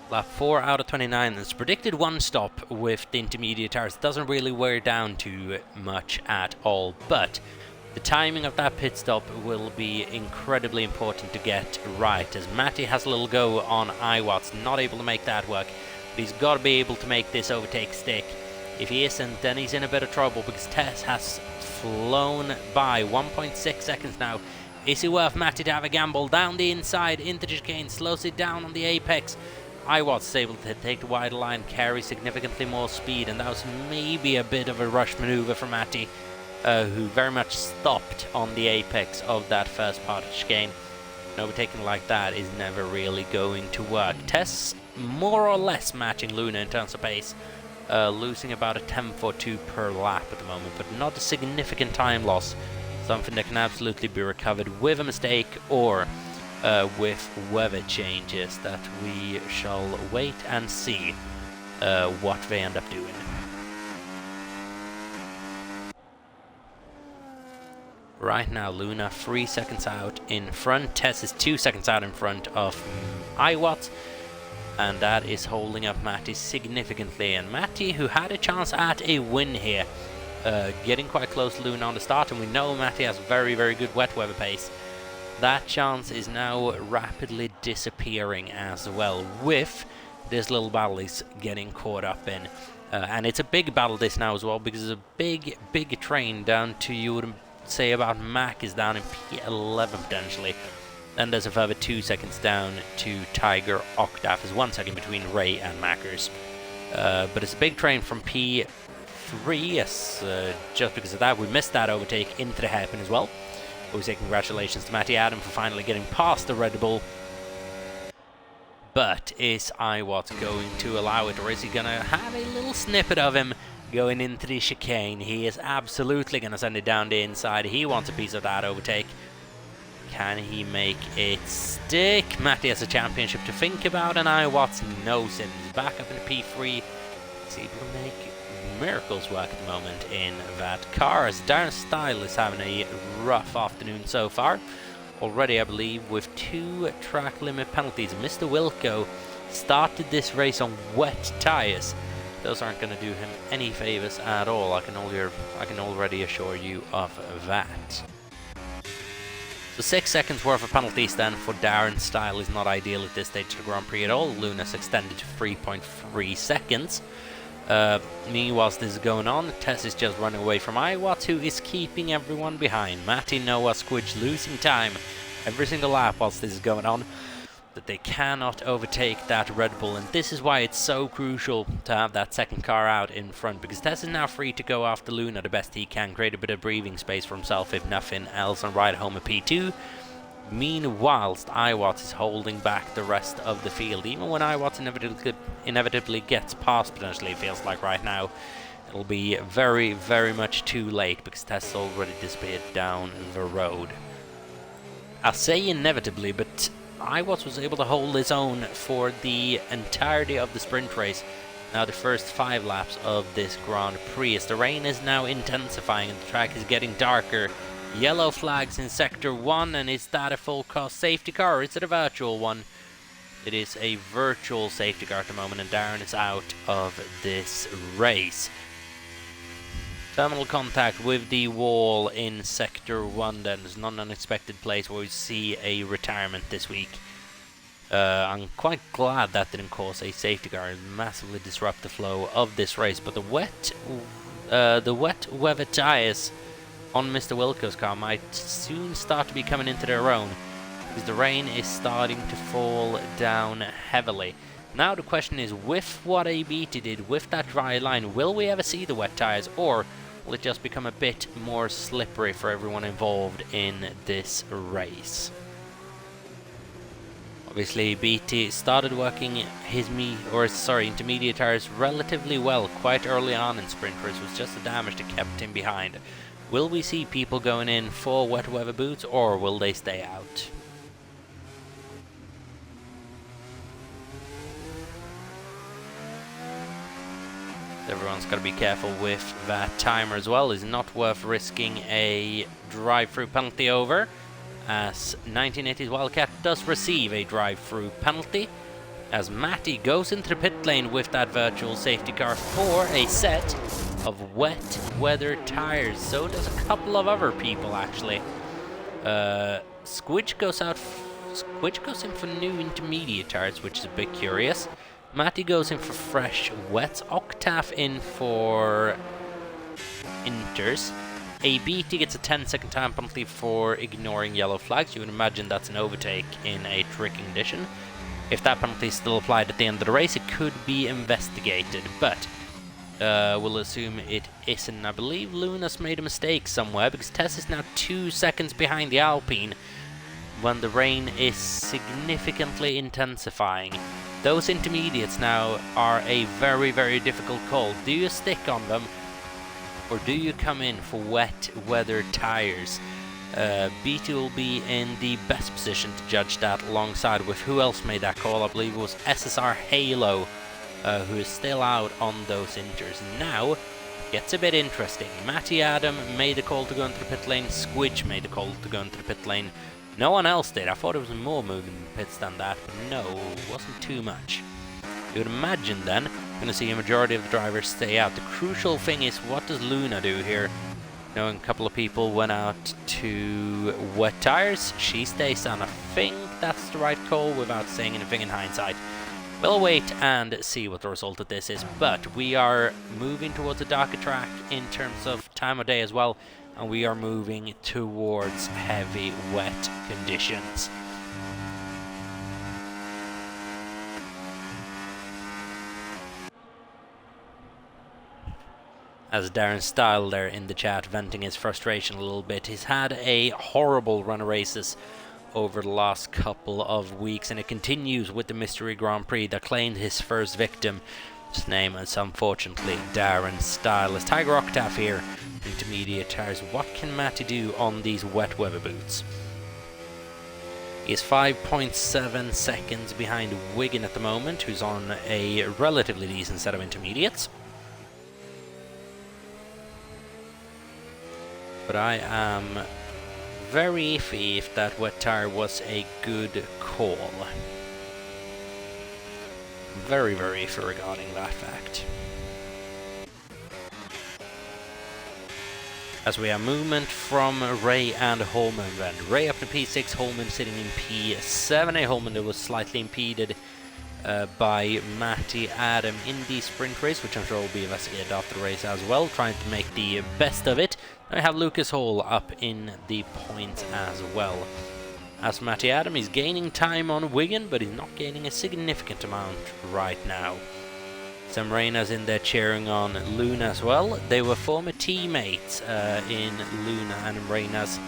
Lap 4 out of 29. It's predicted one stop with the intermediate tires. It doesn't really wear down too much at all, but the timing of that pit stop will be incredibly important to get right, as Matty has a little go on iWatts, not able to make that work, but he's got to be able to make this overtake stick. If he isn't, then he's in a bit of trouble, because Tess has flown by 1.6 seconds now. Is it worth Matty to have a gamble down the inside into the chicane, slows it down on the apex? iWatts is able to take the wide line, carry significantly more speed, and that was maybe a bit of a rush maneuver from Matty, who very much stopped on the apex of that first part of the chicane. And overtaking like that is never really going to work. Tess more or less matching Luna in terms of pace, losing about a tenth or two per lap at the moment, but not a significant time loss. Something that can absolutely be recovered with a mistake or with weather changes that we shall wait and see what they end up doing. Right now, Luna 3 seconds out in front. Tess is 2 seconds out in front of iWatts, and that is holding up Matty significantly. And Matty, who had a chance at a win here, getting quite close to Luna on the start, and we know Matty has very, very good wet weather pace. That chance is now rapidly disappearing as well, with this little battle he's getting caught up in. And it's a big battle this now as well, because it's a big train down to, you would say, about Mac is down in P11 potentially. Then there's a further 2 seconds down to Tiger Octave. There's 1 second between Ray and Mackers. But it's a big train from P3, yes, just because of that. We missed that overtake into the hairpin as well. We say congratulations to Matty Adam for finally getting past the Red Bull. But is iWatts going to allow it, or is he going to have a little snippet of him going into the chicane? He is absolutely going to send it down the inside. He wants a piece of that overtake. Can he make it stick? Matty has a championship to think about, and iWatts knows it. He's back up in the P3. He's able to make miracles work at the moment in that car, as Darren Style is having a rough afternoon so far. Already, I believe, with 2 track limit penalties. Mr. Wilco started this race on wet tyres. Those aren't going to do him any favors at all. I can already assure you of that. So 6 seconds worth of penalties then for Darren Style is not ideal at this stage of the Grand Prix at all. Luna's extended to 3.3 seconds. Meanwhile, this is going on, Tess is just running away from Iwatts, who is keeping everyone behind. Matty, Noah, Squidge losing time every single lap whilst this is going on, that they cannot overtake that Red Bull, and this is why it's so crucial to have that second car out in front, because Tess is now free to go after Luna the best he can, create a bit of breathing space for himself if nothing else, and ride home a P2. Meanwhile, Iwatts is holding back the rest of the field. Even when Iwatts inevitably gets past, potentially, it feels like right now, it'll be very, very much too late because Tess already disappeared down the road. I'll say inevitably, but Iwatts was able to hold his own for the entirety of the sprint race. Now the first 5 laps of this Grand Prix, as the rain is now intensifying and the track is getting darker. Yellow flags in Sector 1, and is that a full cost safety car or is it a virtual one? It is a virtual safety car at the moment, and Darren is out of this race. Terminal contact with the wall in Sector 1 then. There's not an unexpected place where we see a retirement this week. I'm quite glad that didn't cause a safety car and massively disrupt the flow of this race, but the wet weather tyres on Mr. Wilco's car might soon start to be coming into their own, because the rain is starting to fall down heavily. Now the question is, with what ABT did with that dry line, will we ever see the wet tyres, or will it just become a bit more slippery for everyone involved in this race? Obviously, BT started working his intermediate tyres relatively well quite early on in sprint race. It was just the damage that kept him behind. Will we see people going in for wet weather boots, or will they stay out? Everyone's got to be careful with that timer as well. It's not worth risking a drive-through penalty over, as 1980's Wildcat does receive a drive-through penalty, as Matty goes into the pit lane with that virtual safety car for a set of wet weather tires. So does a couple of other people actually. Squidge goes in for new intermediate tires, which is a bit curious. Matty goes in for fresh wets. Octave in for inters. ABT gets a 10-second time penalty for ignoring yellow flags. You would imagine that's an overtake in a tricky condition. If that penalty is still applied at the end of the race, it could be investigated, but we'll assume it isn't. I believe Luna's made a mistake somewhere, because Tess is now 2 seconds behind the Alpine when the rain is significantly intensifying. Those intermediates now are a very, very difficult call. Do you stick on them, or do you come in for wet weather tires? BT will be in the best position to judge that, alongside with who else made that call. I believe it was SSR Halo, who is still out on those inters. Now gets a bit interesting. Matty Adam made the call to go into the pit lane. Squidge made the call to go into the pit lane. No one else did. I thought it was more moving in pits than that, but no, it wasn't too much. You would imagine then we're going to see a majority of the drivers stay out. The crucial thing is, what does Luna do here? Knowing a couple of people went out to wet tires, she stays on. I think that's the right call without saying anything in hindsight. We'll wait and see what the result of this is, but we are moving towards a darker track in terms of time of day as well, and we are moving towards heavy wet conditions. As Darren Style there in the chat venting his frustration a little bit. He's had a horrible run of races over the last couple of weeks, and it continues with the Mystery Grand Prix that claimed his first victim. His name is unfortunately Darren Style. As Tiger Octave here, intermediate tires. What can Matty do on these wet weather boots? He is 5.7 seconds behind Wigan at the moment, who's on a relatively decent set of intermediates. But I am very iffy if that wet tire was a good call. Very, very iffy regarding that fact. As we have movement from Ray and Holman then. Ray up to P6, Holman sitting in P7. A Holman that was slightly impeded by Matty Adam in the sprint race, which I'm sure will be investigated after the race as well, trying to make the best of it. I have Lucas Hall up in the points as well. As for Matty Adam, he's gaining time on Wigan, but he's not gaining a significant amount right now. Yas Marina's in there cheering on Luna as well. They were former teammates in Luna and Marina's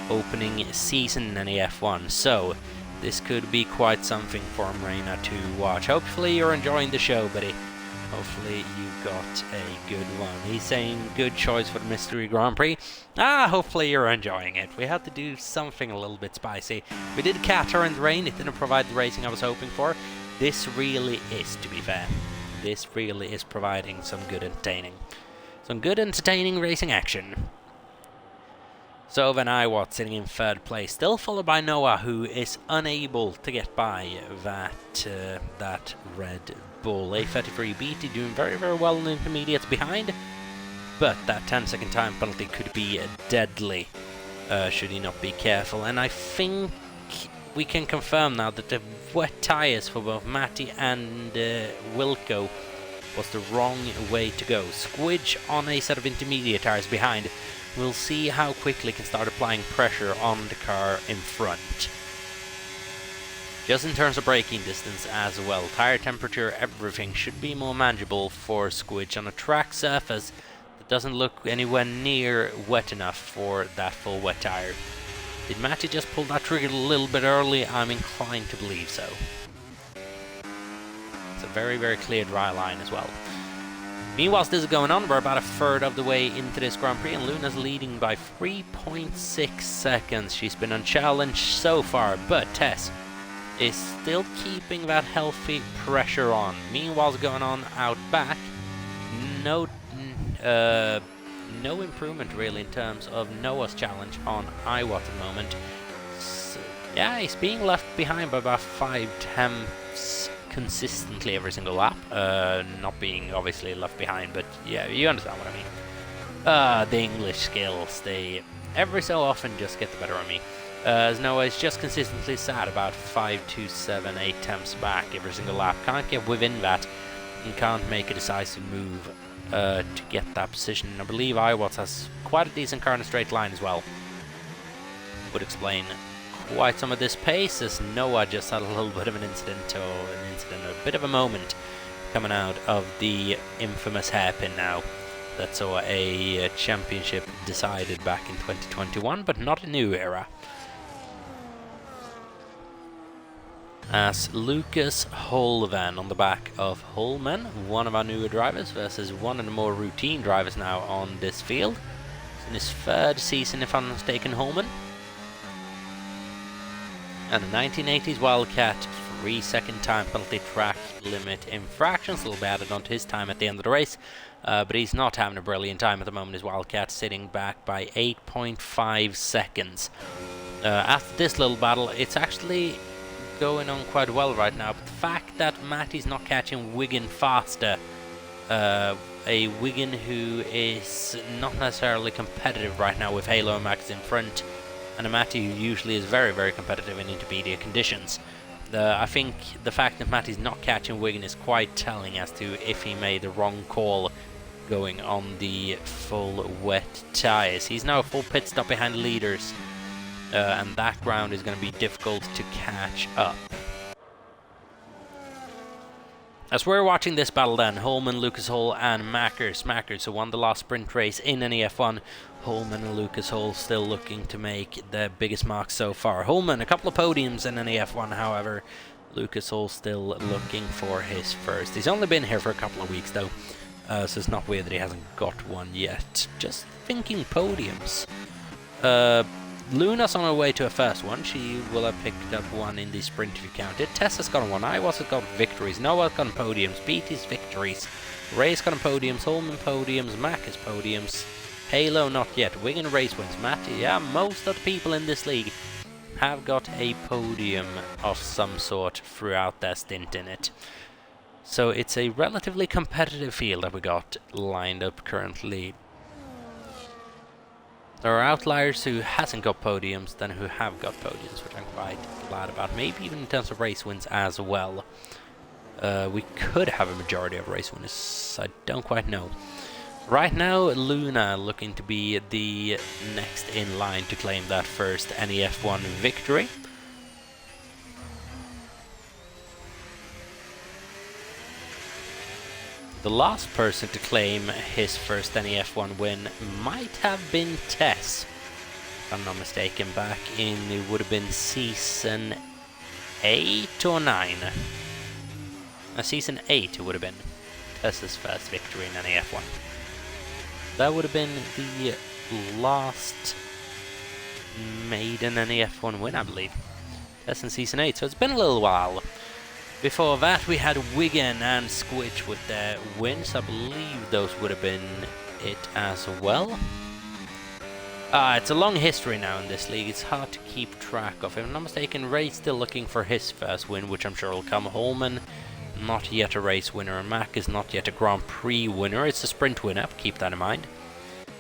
opening season in NEF1, so this could be quite something for Marina to watch. Hopefully you're enjoying the show, buddy. Hopefully you got a good one. He's saying good choice for the Mystery Grand Prix. Hopefully you're enjoying it. We had to do something a little bit spicy. We did Qatar in the rain. It didn't provide the racing I was hoping for. This really is, to be fair. This really is providing some good entertaining racing action. So Van Iwat sitting in third place, still followed by Noah, who is unable to get by that Red Bull. A33 BT doing very, very well in the intermediates behind, but that 10-second time penalty could be deadly should he not be careful. And I think we can confirm now that the wet tyres for both Matty and Wilco was the wrong way to go. Squidge on a set of intermediate tyres behind. We'll see how quickly he can start applying pressure on the car in front. Just in terms of braking distance as well, tire temperature, everything should be more manageable for Squidge on a track surface that doesn't look anywhere near wet enough for that full wet tire. Did Matty just pull that trigger a little bit early? I'm inclined to believe so. It's a very, very clear dry line as well. Meanwhile, this is going on. We're about a third of the way into this Grand Prix, and Luna's leading by 3.6 seconds. She's been unchallenged so far, but Tess is still keeping that healthy pressure on. Meanwhile, going on out back, no improvement really in terms of Noah's challenge on Iwat at the moment. So, yeah, he's being left behind by about 5 tenths consistently every single lap. Not being obviously left behind, but yeah, you understand what I mean. The English skills, they every so often just get the better of me. As Noah is just consistently sat about 5 to 7, 8 tenths back every single lap. Can't get within that and can't make a decisive move to get that position. I believe Iwat has quite a decent car in a straight line as well. Would explain quite some of this pace, as Noah just had a little bit of a bit of a moment coming out of the infamous hairpin now that saw a championship decided back in 2021, but not a new era. As Lucas Holvan on the back of Holman, one of our newer drivers versus one of the more routine drivers now on this field. It's in his third season, if I'm not mistaken, Holman. And the 1980s Wildcat 3-second time penalty track limit infractions will be added onto his time at the end of the race, but he's not having a brilliant time at the moment. His Wildcat sitting back by 8.5 seconds. After this little battle, it's actually going on quite well right now, but the fact that Matty's not catching Wigan faster, a Wigan who is not necessarily competitive right now with Halo and Max in front, and a Matty who usually is very, very competitive in intermediate conditions. I think the fact that Matty's not catching Wigan is quite telling as to if he made the wrong call going on the full wet tyres. He's now a full pit stop behind the leaders, and that ground is going to be difficult to catch up. As we're watching this battle then, Holman, Lucas Hall and Mackers, who won the last sprint race in NEF1. Holman and Lucas Hall still looking to make the biggest marks so far. Holman, a couple of podiums in NEF1, however. Lucas Hall still looking for his first. He's only been here for a couple of weeks though, so it's not weird that he hasn't got one yet. Just thinking podiums. Luna's on her way to her first one. She will have picked up one in the sprint if you count it. Tessa's got one. Iwas has got victories. Noah's got podiums. Beatty's victories. Ray's got podiums. Holman podiums. Mac has podiums. Halo not yet. Wigan race wins. Matty, yeah, most of the people in this league have got a podium of some sort throughout their stint in it. So it's a relatively competitive field that we got lined up currently. There are outliers who hasn't got podiums than who have got podiums, which I'm quite glad about. Maybe even in terms of race wins as well. We could have a majority of race winners. I don't quite know. Right now, Luna looking to be the next in line to claim that first NEF1 victory. The last person to claim his first NEF1 win might have been Tess, if I'm not mistaken, back in, it would have been season 8 or 9. Season 8 it would have been Tess's first victory in NEF1. That would have been the last maiden NEF1 win, I believe. Tess in season 8, so it's been a little while. Before that we had Wigan and Squidge with their wins. I believe those would have been it as well. It's a long history now in this league. It's hard to keep track of. If I'm not mistaken, Ray's still looking for his first win, which I'm sure will come. Holman, not yet a race winner, and Mac is not yet a Grand Prix winner. It's a sprint winner, keep that in mind.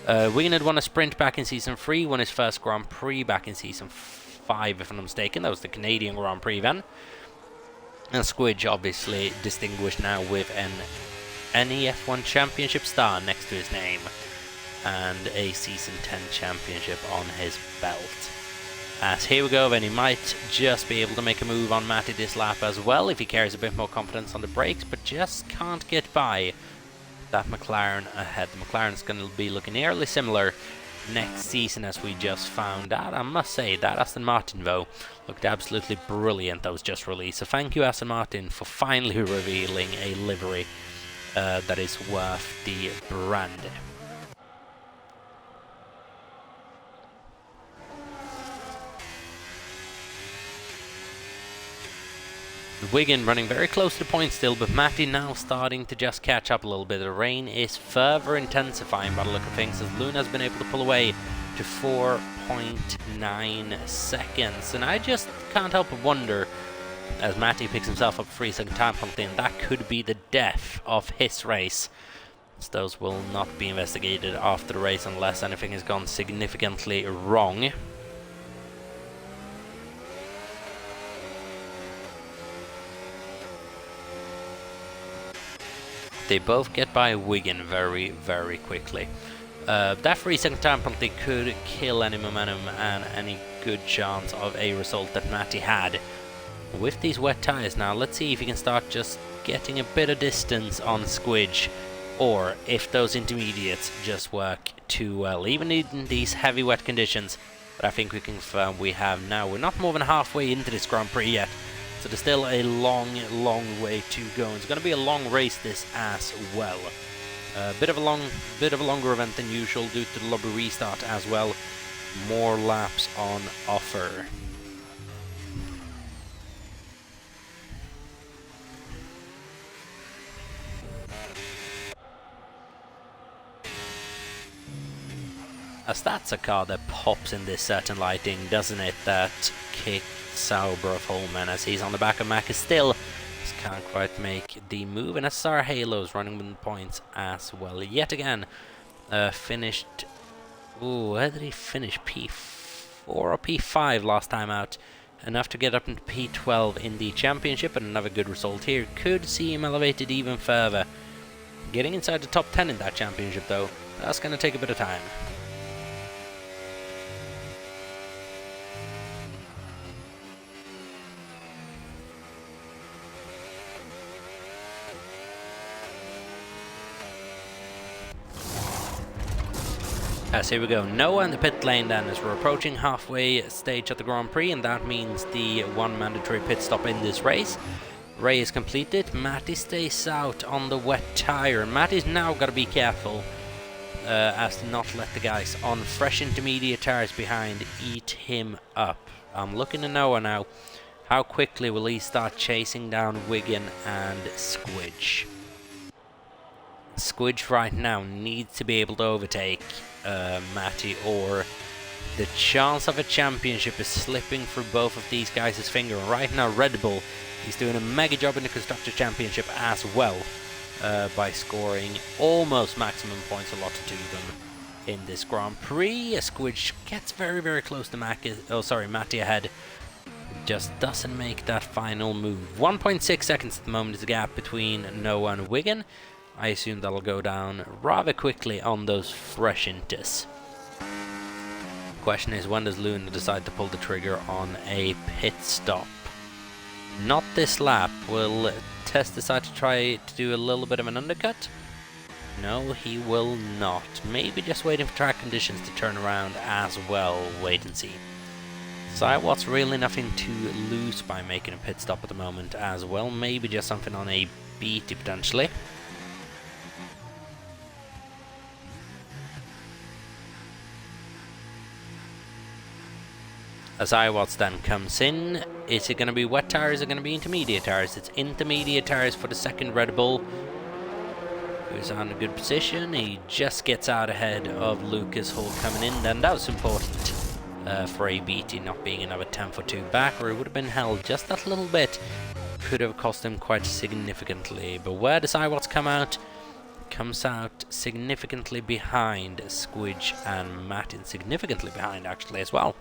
Wigan had won a sprint back in Season 3, won his first Grand Prix back in Season 5, if I'm not mistaken. That was the Canadian Grand Prix then. And Squidge obviously distinguished now with an NEF1 Championship star next to his name, and a Season 10 Championship on his belt. As here we go, then he might just be able to make a move on Matty this lap as well if he carries a bit more confidence on the brakes, but just can't get by that McLaren ahead. The McLaren's going to be looking eerily similar next season, as we just found out. I must say that Aston Martin though looked absolutely brilliant that was just released. So thank you, Aston Martin, for finally revealing a livery that is worth the brand. Wigan running very close to the point still, but Matty now starting to just catch up a little bit. The rain is further intensifying by the look of things, as Luna has been able to pull away to 4.9 seconds. And I just can't help but wonder, as Matty picks himself up 3-second time penalty, and that could be the death of his race. So those will not be investigated after the race unless anything has gone significantly wrong. They both get by Wigan very, very quickly. That 3-second time penalty could kill any momentum and any good chance of a result that Matty had. With these wet tyres now, let's see if he can start just getting a bit of distance on Squidge, or if those intermediates just work too well, even in these heavy wet conditions. But I think we can confirm we have now. We're not more than halfway into this Grand Prix yet, so there's still a long, long way to go. It's going to be a long race this as well. A bit of a longer event than usual due to the lobby restart as well. More laps on offer. As that's a car that pops in this certain lighting, doesn't it? That kick Sauber of Holman, as he's on the back of Mac, is still just can't quite make the move. And SR Halo's running with the points as well. Yet again, finished. Ooh, where did he finish? P4 or P5 last time out. Enough to get up into P12 in the championship, and another good result here. Could see him elevated even further. Getting inside the top 10 in that championship, though, that's going to take a bit of time. As here we go, Noah in the pit lane then, as we're approaching halfway stage of the Grand Prix, and that means the one mandatory pit stop in this race. Ray is completed, Matty stays out on the wet tyre. Matty's now got to be careful as to not let the guys on fresh intermediate tyres behind eat him up. I'm looking to Noah now. How quickly will he start chasing down Wigan and Squidge? Squidge right now needs to be able to overtake Matty, or the chance of a championship is slipping through both of these guys' fingers. Right now Red Bull is doing a mega job in the Constructor Championship as well, by scoring almost maximum points allotted to them in this Grand Prix. Squidge gets very, very close to Matty ahead. just doesn't make that final move. 1.6 seconds at the moment is the gap between Noah and Wigan. I assume that'll go down rather quickly on those fresh intes. Question is, when does Luna decide to pull the trigger on a pit stop? Not this lap. Will Tess decide to try to do a little bit of an undercut? No, he will not. Maybe just waiting for track conditions to turn around as well. Wait and see. Sidewat's really nothing to lose by making a pit stop at the moment as well. Maybe just something on a BT potentially. As Iwatts then comes in, is it going to be wet tires or going to be intermediate tires? It's intermediate tires for the second Red Bull, who's on a good position. He just gets out ahead of Lucas Hall coming in. Then that was important for ABT not being another 10 for 2 back, or it would have been held just that little bit. Could have cost him quite significantly. But where does Iwatts come out? Comes out significantly behind Squidge and Martin. Significantly behind actually as well.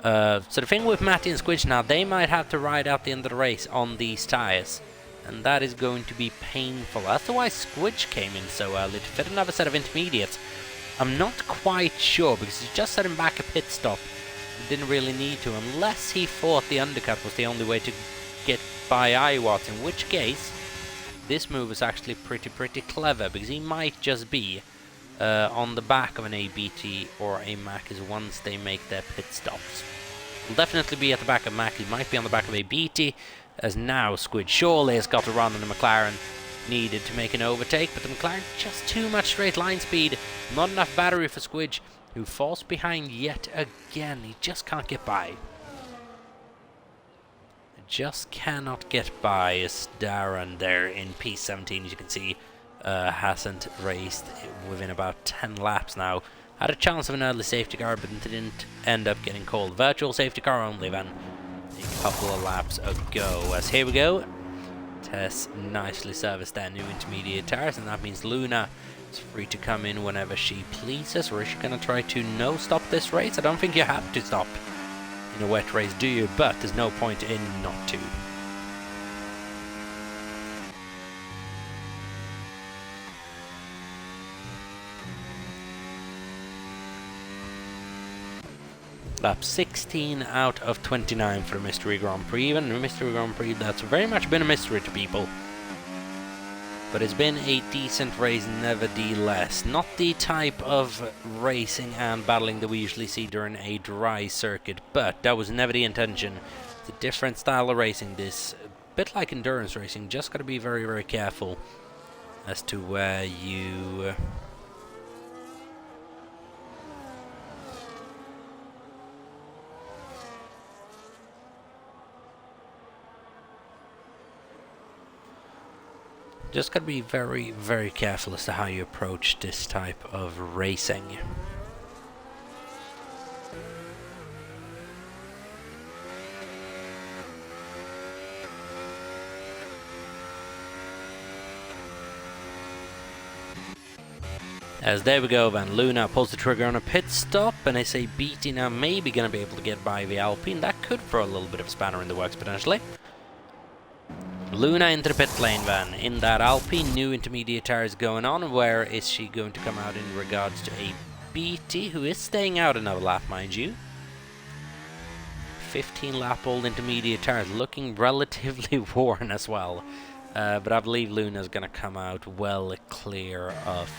So the thing with Matty and Squidge now, they might have to ride out the end of the race on these tyres, and that is going to be painful. That's why Squidge came in so early, to fit another set of intermediates. I'm not quite sure, because he just set him back a pit stop. He didn't really need to, unless he thought the undercut was the only way to get by Iwatts, in which case this move is actually pretty clever, because he might just be on the back of an ABT or a Mac's once they make their pit stops. Will definitely be at the back of Mac. He might be on the back of ABT, as now Squid surely has got to run on the McLaren needed to make an overtake, but the McLaren just too much straight line speed, not enough battery for Squidge, who falls behind yet again. He just can't get by. Just cannot get by, as Darren there in P17, as you can see, hasn't raced within about 10 laps now. Had a chance of an early safety car, but didn't end up getting called. Virtual safety car only then a couple of laps ago. As here we go, Tess nicely serviced their new intermediate tires, and that means Luna is free to come in whenever she pleases. Or is she going to try to no stop this race? I don't think you have to stop in a wet race, do you? But there's no point in not to. Lap 16 out of 29 for the Mystery Grand Prix. Even the Mystery Grand Prix, that's very much been a mystery to people. But it's been a decent race nevertheless. Not the type of racing and battling that we usually see during a dry circuit, but that was never the intention. It's a different style of racing, this. A bit like endurance racing, just got to be very careful as to where you... Just gotta be very careful as to how you approach this type of racing. As there we go then, Luna pulls the trigger on a pit stop, and I say BT now maybe gonna be able to get by the Alpine. That could throw a little bit of a spanner in the works potentially. Luna into the pit lane then, in that Alpine, new intermediate tires going on. Where is she going to come out in regards to a BT, who is staying out another lap, mind you. 15 lap old intermediate tires, looking relatively worn as well. But I believe Luna's going to come out well clear of,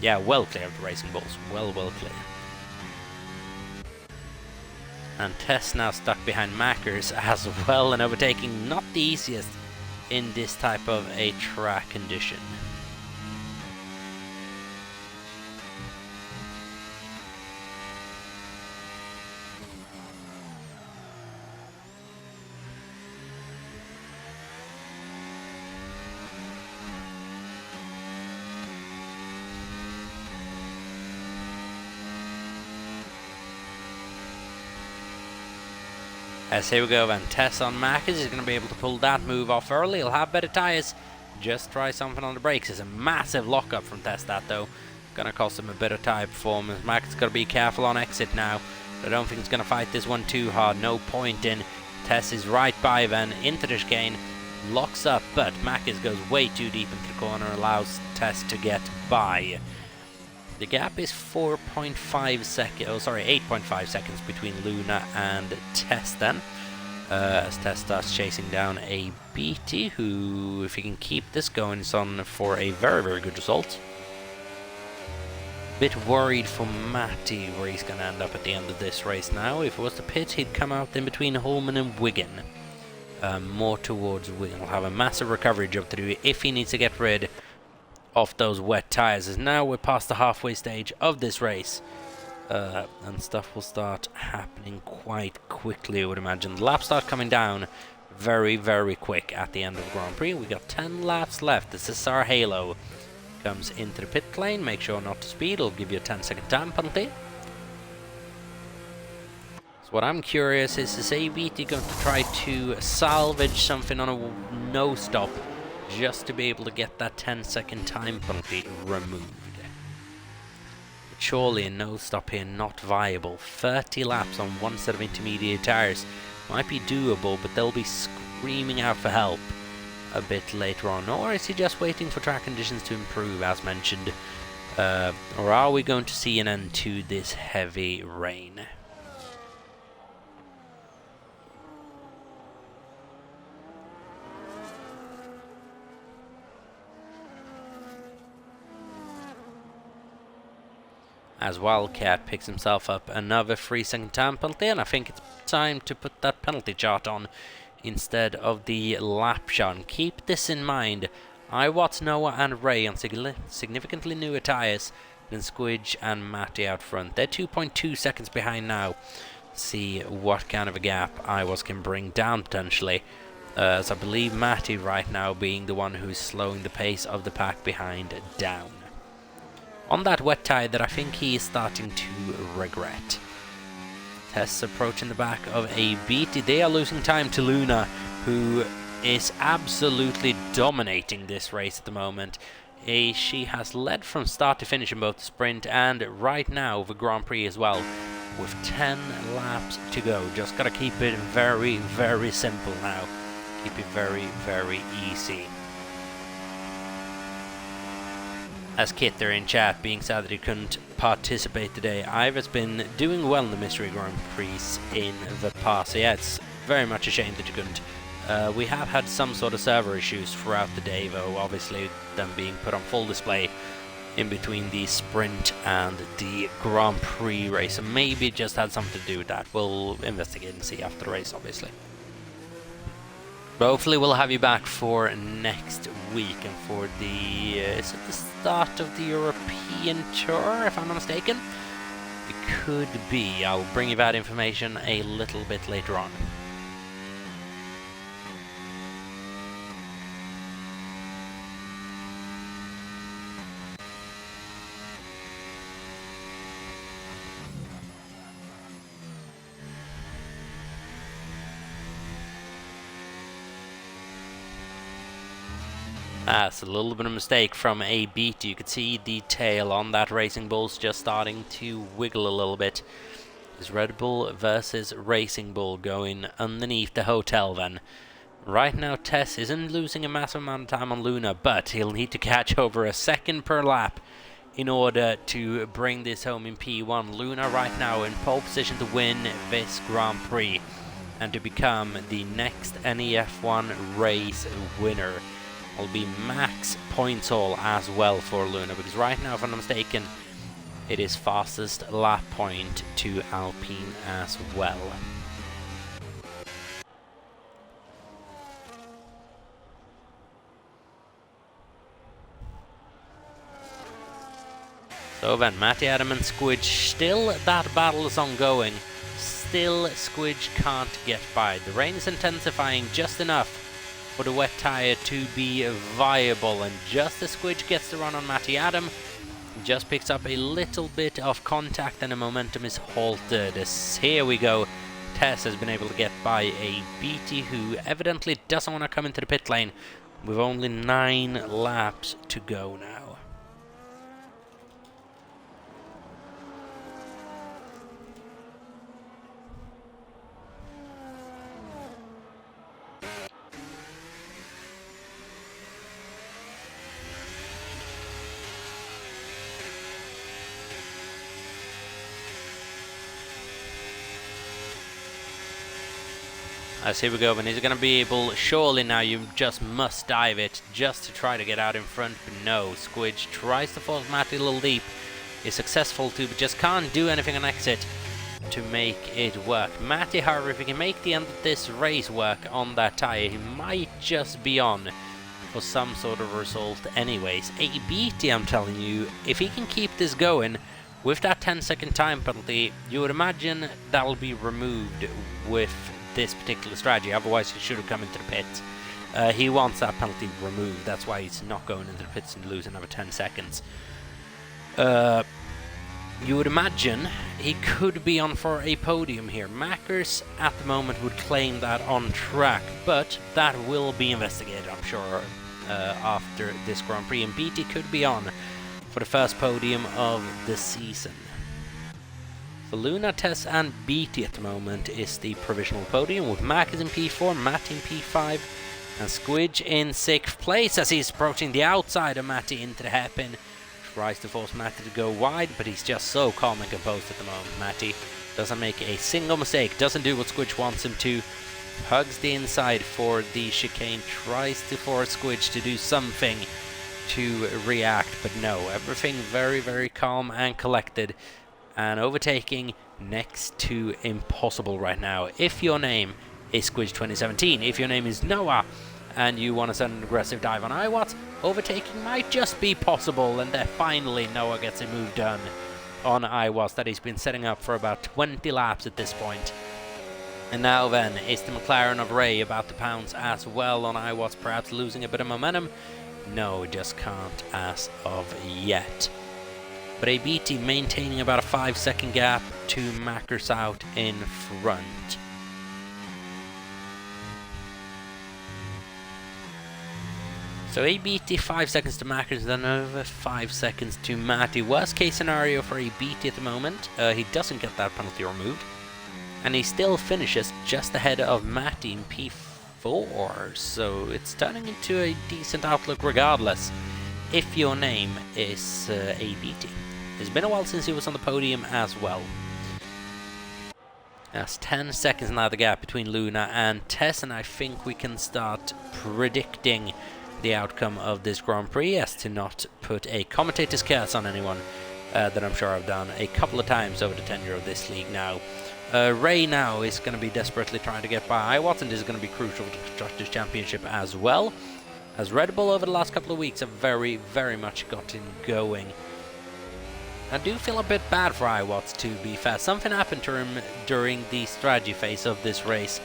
well clear of the Racing Bulls, well clear. And Tess now stuck behind Mackers as well, and overtaking not the easiest in this type of a track condition. As here we go then, Tess on Mackers is going to be able to pull that move off early. He'll have better tyres. Just try something on the brakes. It's a massive lockup from Tess, that though. Going to cost him a bit of tyre performance. Mackers got to be careful on exit now. I don't think he's going to fight this one too hard. No point in Tess is right by Van into the chicane, locks up, but Makis goes way too deep into the corner, allows Tess to get by. The gap is 4.5 seconds, 8.5 seconds between Luna and Tess then. As Tess starts chasing down a BT, who, if he can keep this going, is on for a very, very good result. Bit worried for Matty where he's going to end up at the end of this race now. If it was the pit, he'd come out in between Holman and Wigan. More towards Wigan. He'll have a massive recovery job to do if he needs to get rid of those wet tyres. As now we're past the halfway stage of this race. And stuff will start happening quite quickly, I would imagine. The laps start coming down very, very quick at the end of the Grand Prix. We got 10 laps left. This is our Halo. Comes into the pit lane, make sure not to speed, it'll give you a 10-second time penalty. So what I'm curious is ABT going to try to salvage something on a no-stop just to be able to get that 10-second time penalty removed. But surely a no-stop here not viable. 30 laps on one set of intermediate tyres might be doable, but they'll be screaming out for help a bit later on. Or is he just waiting for track conditions to improve, as mentioned? Or are we going to see an end to this heavy rain? As Wildcat picks himself up another 3-second time penalty, and I think it's time to put that penalty chart on instead of the lap shot. Keep this in mind. Watts, Noah and Ray on significantly newer tyres than Squidge and Matty out front. They're 2.2 seconds behind now. See what kind of a gap Watts can bring down potentially. As I believe Matty right now being the one who's slowing the pace of the pack behind down. On that wet tyre that I think he is starting to regret. Tess approaching the back of a BT. They are losing time to Luna, who is absolutely dominating this race at the moment. She has led from start to finish in both the sprint and right now the Grand Prix as well, with 10 laps to go. Just gotta keep it very, very simple now. Keep it very, very easy. As Kit there in chat, being sad that he couldn't participate today. Iva's been doing well in the Mystery Grand Prix in the past. So yeah, it's very much a shame that you couldn't. We have had some sort of server issues throughout the day, though, obviously them being put on full display in between the sprint and the Grand Prix race. So maybe it just had something to do with that. We'll investigate and see after the race, obviously. But hopefully we'll have you back for next week and for the, is it the start of the European Tour, if I'm not mistaken? It could be. I'll bring you that information a little bit later on. That's a little bit of a mistake from a beat. You could see the tail on that Racing Bull's just starting to wiggle a little bit. Is Red Bull versus Racing Bull going underneath the hotel then? Right now Tess isn't losing a massive amount of time on Luna, but he'll need to catch over a second per lap in order to bring this home in P1. Luna right now in pole position to win this Grand Prix and to become the next NEF1 race winner. Will be max points haul as well for Luna, because right now, if I'm not mistaken, it is fastest lap point to Alpine as well. So then, Matty, Adam and Squidge, still that battle is ongoing. Still, Squidge can't get by. The rain is intensifying just enough for the wet tyre to be viable, and just as Squidge gets the run on Matty Adam, just picks up a little bit of contact and the momentum is halted. As here we go, Tess has been able to get by a BT who evidently doesn't want to come into the pit lane with only 9 laps to go now. As here we go, and he's going to be able, surely now you just must dive it just to try to get out in front, but no, Squidge tries to force Matty a little deep, is successful too, but just can't do anything on exit to make it work. Matty, however, if he can make the end of this race work on that tyre, he might just be on for some sort of result anyways. A BT, I'm telling you, if he can keep this going with that 10-second time penalty, you would imagine that'll be removed with this particular strategy, otherwise he should have come into the pits. He wants that penalty removed, that's why he's not going into the pits and losing another 10 seconds. You would imagine he could be on for a podium here. Mackers at the moment would claim that on track, but that will be investigated, I'm sure, after this Grand Prix, and BT could be on for the first podium of the season. For Luna, Tess and BT at the moment is the provisional podium, with Mackers in P4, Matt in P5, and Squidge in 6th place as he's approaching the outside of Matty into the hairpin. Tries to force Matty to go wide, but he's just so calm and composed at the moment. Matty doesn't make a single mistake, doesn't do what Squidge wants him to, hugs the inside for the chicane, tries to force Squidge to do something to react, but no, everything very, very calm and collected, and overtaking next to impossible right now. If your name is Squidge 2017, if your name is Noah, and you want to send an aggressive dive on iWatts, overtaking might just be possible, and there finally Noah gets a move done on iWatts that he's been setting up for about 20 laps at this point. And now then, is the McLaren of Ray about to pounce as well on iWatts, perhaps losing a bit of momentum? No, just can't as of yet. But ABT maintaining about a 5-second gap to Mackers out in front. So ABT 5 seconds to Mackers, then over 5 seconds to Matty. Worst case scenario for ABT at the moment, he doesn't get that penalty removed, and he still finishes just ahead of Matty in P4, so it's turning into a decent outlook regardless, if your name is ABT. It's been a while since he was on the podium as well. That's 10 seconds now the gap between Luna and Tess, and I think we can start predicting the outcome of this Grand Prix, as to not put a commentator's curse on anyone that I'm sure I've done a couple of times over the tenure of this league now. Ray now is going to be desperately trying to get by iWatts, and this is going to be crucial to the Constructors' Championship as well, as Red Bull over the last couple of weeks have very, very much gotten going. I do feel a bit bad for iWatts, to be fair. Something happened to him during the strategy phase of this race,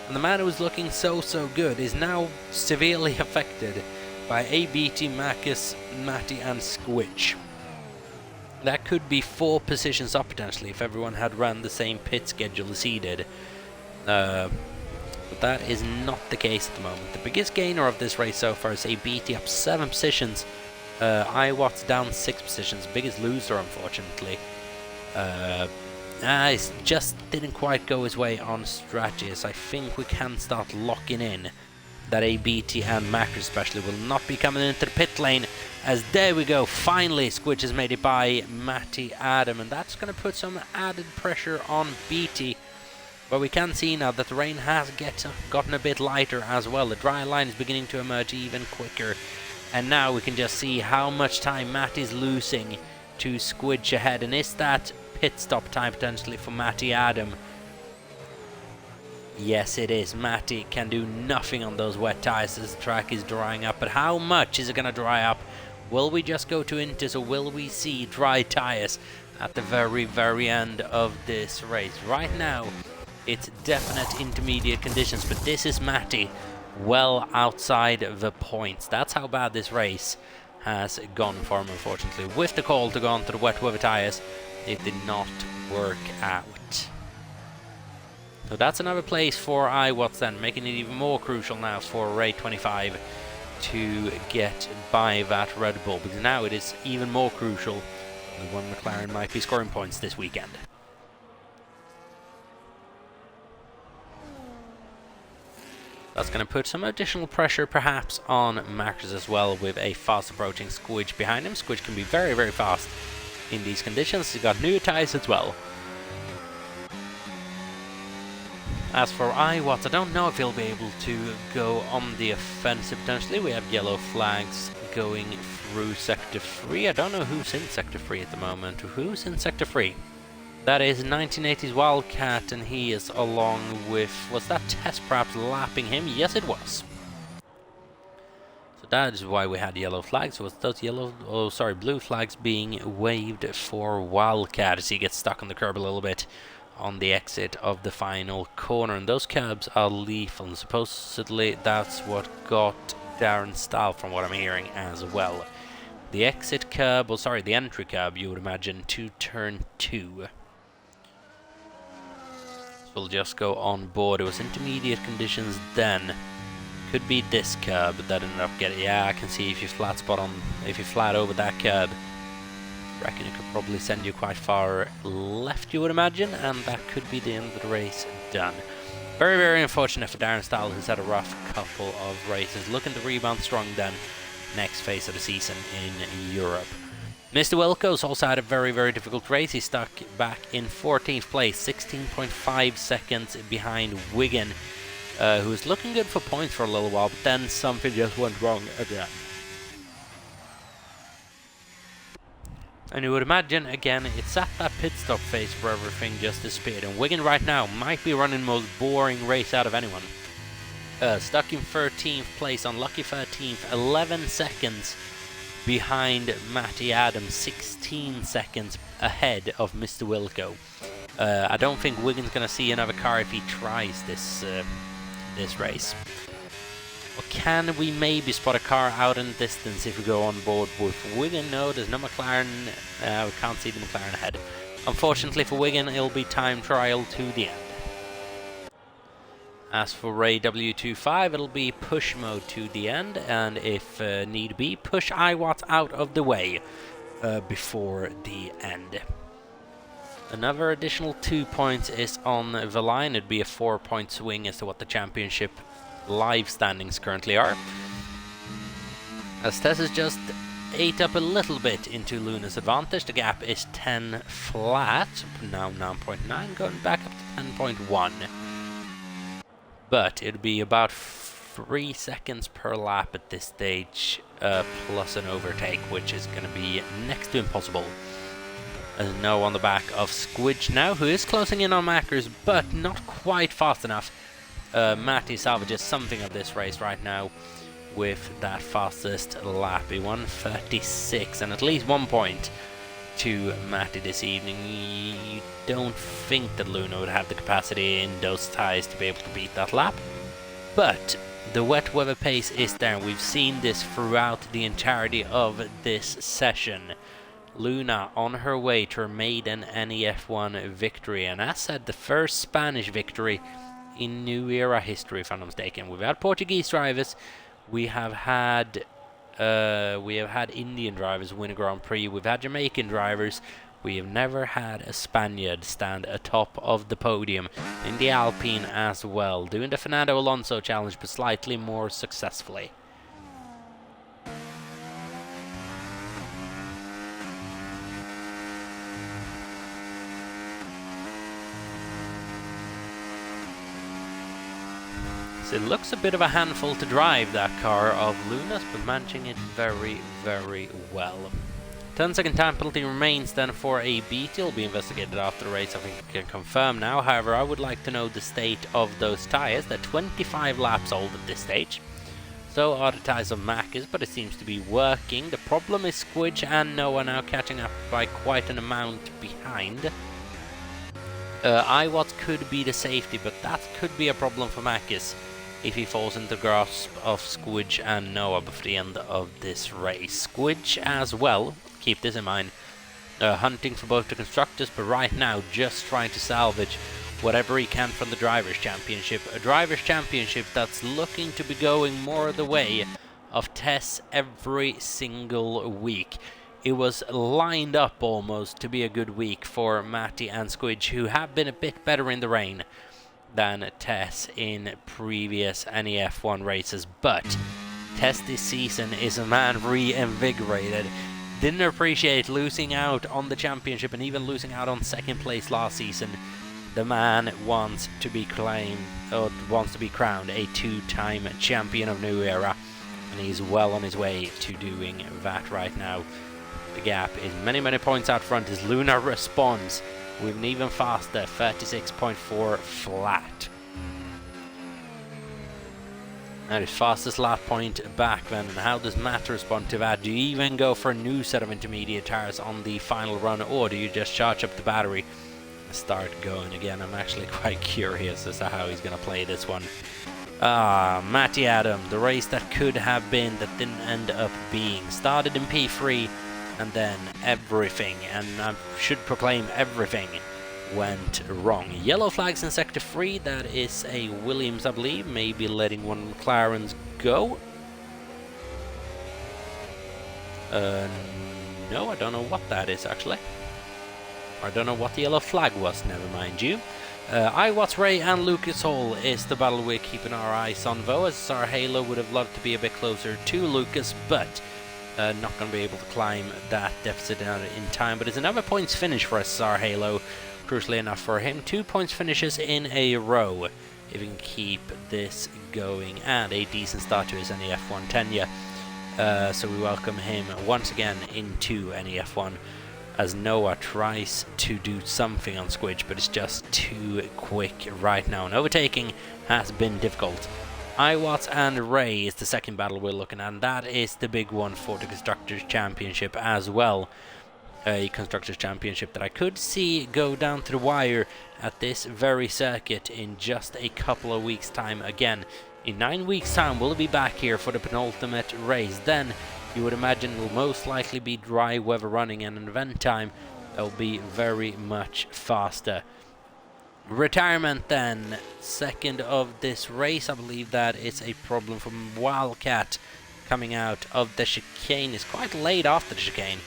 and the man who was looking so good is now severely affected by ABT, Mackers, Matty and Squidge. That could be 4 positions up potentially if everyone had run the same pit schedule as he did. But that is not the case at the moment. The biggest gainer of this race so far is ABT up 7 positions. iWatts down 6 positions. Biggest loser, unfortunately. It just didn't quite go his way on strategies. I think we can start locking in that ABT and Mackers especially will not be coming into the pit lane, as there we go, finally Squidge has made it by Matty Adam, and that's going to put some added pressure on BT. But we can see now that the rain has gotten a bit lighter as well. The dry line is beginning to emerge even quicker, and now we can just see how much time Matty's losing to Squidge ahead, and is that pit stop time potentially for Matty Adam? Yes, it is. Matty can do nothing on those wet tyres as the track is drying up, but how much is it going to dry up? Will we just go to Inters, or will we see dry tyres at the very, very end of this race? Right now, it's definite intermediate conditions, but this is Matty well outside the points. That's how bad this race has gone for him, unfortunately. With the call to go on to the wet weather tyres, it did not work out. So that's another place for iWatts then, making it even more crucial now for Ray 25 to get by that Red Bull, because now it is even more crucial when McLaren might be scoring points this weekend. That's going to put some additional pressure perhaps on Mackers as well, with a fast approaching Squidge behind him. Squidge can be very, very fast in these conditions. He's got new tyres as well. As for Iwatts, I don't know if he'll be able to go on the offensive potentially. We have yellow flags going through Sector 3. I don't know who's in Sector 3 at the moment. Who's in Sector 3? That is 1980s Wildcat, and he is along with... Was that Tess perhaps lapping him? Yes, it was. So that is why we had yellow flags. Was those blue flags being waved for Wildcat as he gets stuck on the curb a little bit on the exit of the final corner, and those curbs are lethal, and supposedly that's what got Darren Stahl, from what I'm hearing, as well. The exit curb, the entry curb, you would imagine, to turn 2. So we'll just go on board. It was intermediate conditions then. Could be this curb that ended up getting... Yeah, I can see if you flat over that curb, I reckon it could probably send you quite far left, you would imagine, and that could be the end of the race done. Very, very unfortunate for Darren Stahl, who's had a rough couple of races. Looking to rebound strong then, next phase of the season in Europe. Mr. Wilco's also had a very, very difficult race. He stuck back in 14th place, 16.5 seconds behind Wigan, who was looking good for points for a little while, but then something just went wrong again. And you would imagine, again, it's at that pit stop phase where everything just disappeared. And Wigan right now might be running the most boring race out of anyone. Stuck in 13th place, unlucky 13th, 11 seconds behind Matty Adams, 16 seconds ahead of Mr. Wilco. I don't think Wigan's going to see another car if he tries this race. Or can we maybe spot a car out in the distance if we go on board with Wigan? No, there's no McLaren. We can't see the McLaren ahead. Unfortunately for Wigan, it'll be time trial to the end. As for Ray W25, it'll be push mode to the end, and if need be, push Iwatts out of the way before the end. Another additional 2 points is on the line. It'd be a 4-point swing as to what the championship live standings currently are. As Tess has just ate up a little bit into Luna's advantage, the gap is 10 flat, now 9.9, going back up to 10.1. But it'd be about 3 seconds per lap at this stage, plus an overtake, which is going to be next to impossible. As no on the back of Squidge now, who is closing in on Mackers, but not quite fast enough. Matty salvages something of this race right now with that fastest lap. He won 36, and at least 1 point to Matty this evening. You don't think that Luna would have the capacity in those tyres to be able to beat that lap, but the wet weather pace is there. We've seen this throughout the entirety of this session. Luna on her way to her maiden NEF1 victory, and as said, the first Spanish victory in New Era history, if I'm not mistaken. We've had Portuguese drivers, we have had Indian drivers win a Grand Prix, we've had Jamaican drivers, we have never had a Spaniard stand atop of the podium in the Alpine as well, doing the Fernando Alonso challenge but slightly more successfully. It looks a bit of a handful to drive, that car of Luna's, but managing it very, very well. 10-second time penalty remains then for a beat. It'll be investigated after the race, I think we can confirm now. However, I would like to know the state of those tyres. They're 25 laps old at this stage. So are the tyres of Mackers, but it seems to be working. The problem is Squidge and Noah now catching up by quite an amount behind. Iwatts could be the safety, but that could be a problem for Mackers if he falls into the grasp of Squidge and Noah before the end of this race. Squidge as well, keep this in mind, hunting for both the constructors, but right now just trying to salvage whatever he can from the Drivers' Championship. A Drivers' Championship that's looking to be going more the way of Tess every single week. It was lined up almost to be a good week for Matty and Squidge, who have been a bit better in the rain than Tess in previous NEF1 races, but Tess this season is a man reinvigorated. Didn't appreciate losing out on the championship and even losing out on second place last season, the man wants to be crowned a 2-time champion of New Era, and he's well on his way to doing that right now. The gap is many points out front as Luna responds with an even faster 36.4 flat. Now his fastest lap point back then, and how does Matt respond to that? Do you even go for a new set of intermediate tires on the final run, or do you just charge up the battery and start going again? I'm actually quite curious as to how he's going to play this one. Matty Adam, the race that could have been, that didn't end up being. Started in P3, and then everything, and I should proclaim everything, went wrong. Yellow flags in sector 3, that is a Williams, I believe, maybe letting one of McLaren's go. No, I don't know what that is actually. I don't know what the yellow flag was, never mind you. Iwatts Ray and Lucas Hall is the battle we're keeping our eyes on, though, as our Halo would have loved to be a bit closer to Lucas, but not going to be able to climb that deficit in time. But it's another points finish for SR Halo. Crucially enough for him, 2 points finishes in a row if he can keep this going, and a decent start to his NEF1 tenure. So we welcome him once again into NEF1 as Noah tries to do something on Squidge, but it's just too quick right now, and overtaking has been difficult. Iwatts and Ray is the second battle we're looking at, and that is the big one for the Constructors' Championship as well. A Constructors' Championship that I could see go down to the wire at this very circuit in just a couple of weeks' time again. In 9 weeks' time, we'll be back here for the penultimate race. Then, you would imagine will most likely be dry weather running, and an event time that will be very much faster. Retirement then, second of this race. I believe that is a problem from Wildcat coming out of the chicane. It's quite late after the chicane.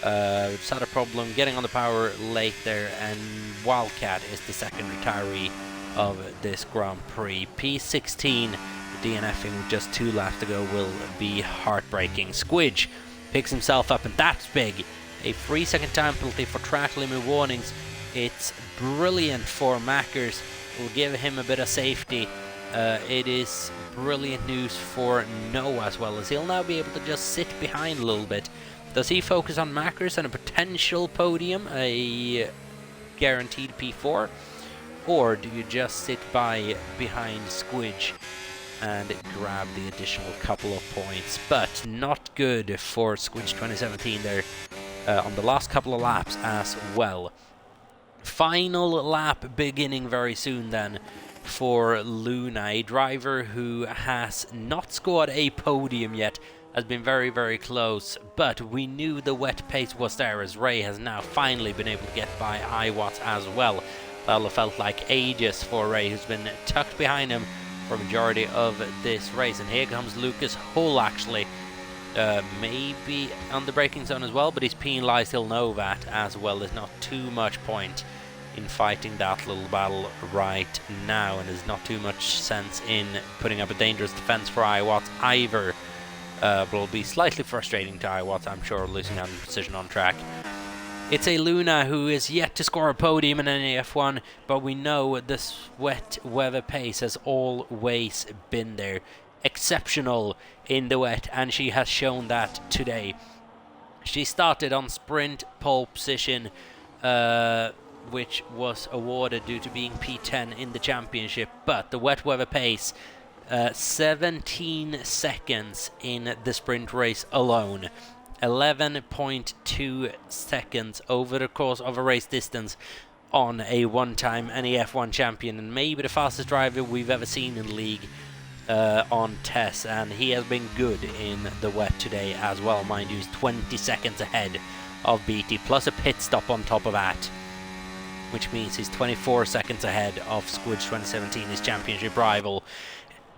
It's had a problem getting on the power late there, and Wildcat is the second retiree of this Grand Prix. P16 DNFing with just 2 laps to go will be heartbreaking. Squidge picks himself up, and that's big. A 3-second time penalty for track limit warnings. It's brilliant for Mackers. Will give him a bit of safety. It is brilliant news for Noah as well, as he'll now be able to just sit behind a little bit. Does he focus on Mackers and a potential podium, a guaranteed P4? Or do you just sit behind Squidge and grab the additional couple of points? But not good for Squidge 2017 there on the last couple of laps as well. Final lap beginning very soon then for Luna, a driver who has not scored a podium yet. Has been very close, but we knew the wet pace was there, as Ray has now finally been able to get by Iwatts as well. That'll have felt like ages for Ray, who's been tucked behind him for a majority of this race. And here comes Lucas Hull, actually. Maybe on the braking zone as well, but he's penalised, he'll know that as well. There's not too much point in fighting that little battle right now, and there's not too much sense in putting up a dangerous defence for Iwatts either. But it'll be slightly frustrating to Iwatts, I'm sure, losing out in position on track. It's a Luna who is yet to score a podium in NEF1, but we know this wet weather pace has always been there. Exceptional in the wet, and she has shown that today. She started on sprint pole position, which was awarded due to being P10 in the championship, but the wet weather pace, 17 seconds in the sprint race alone. 11.2 seconds over the course of a race distance on a one-time NEF1 champion, and maybe the fastest driver we've ever seen in the league on Tess, and he has been good in the wet today as well. Mind you, he's 20 seconds ahead of BT, plus a pit stop on top of that, which means he's 24 seconds ahead of Squidge 2017, his championship rival.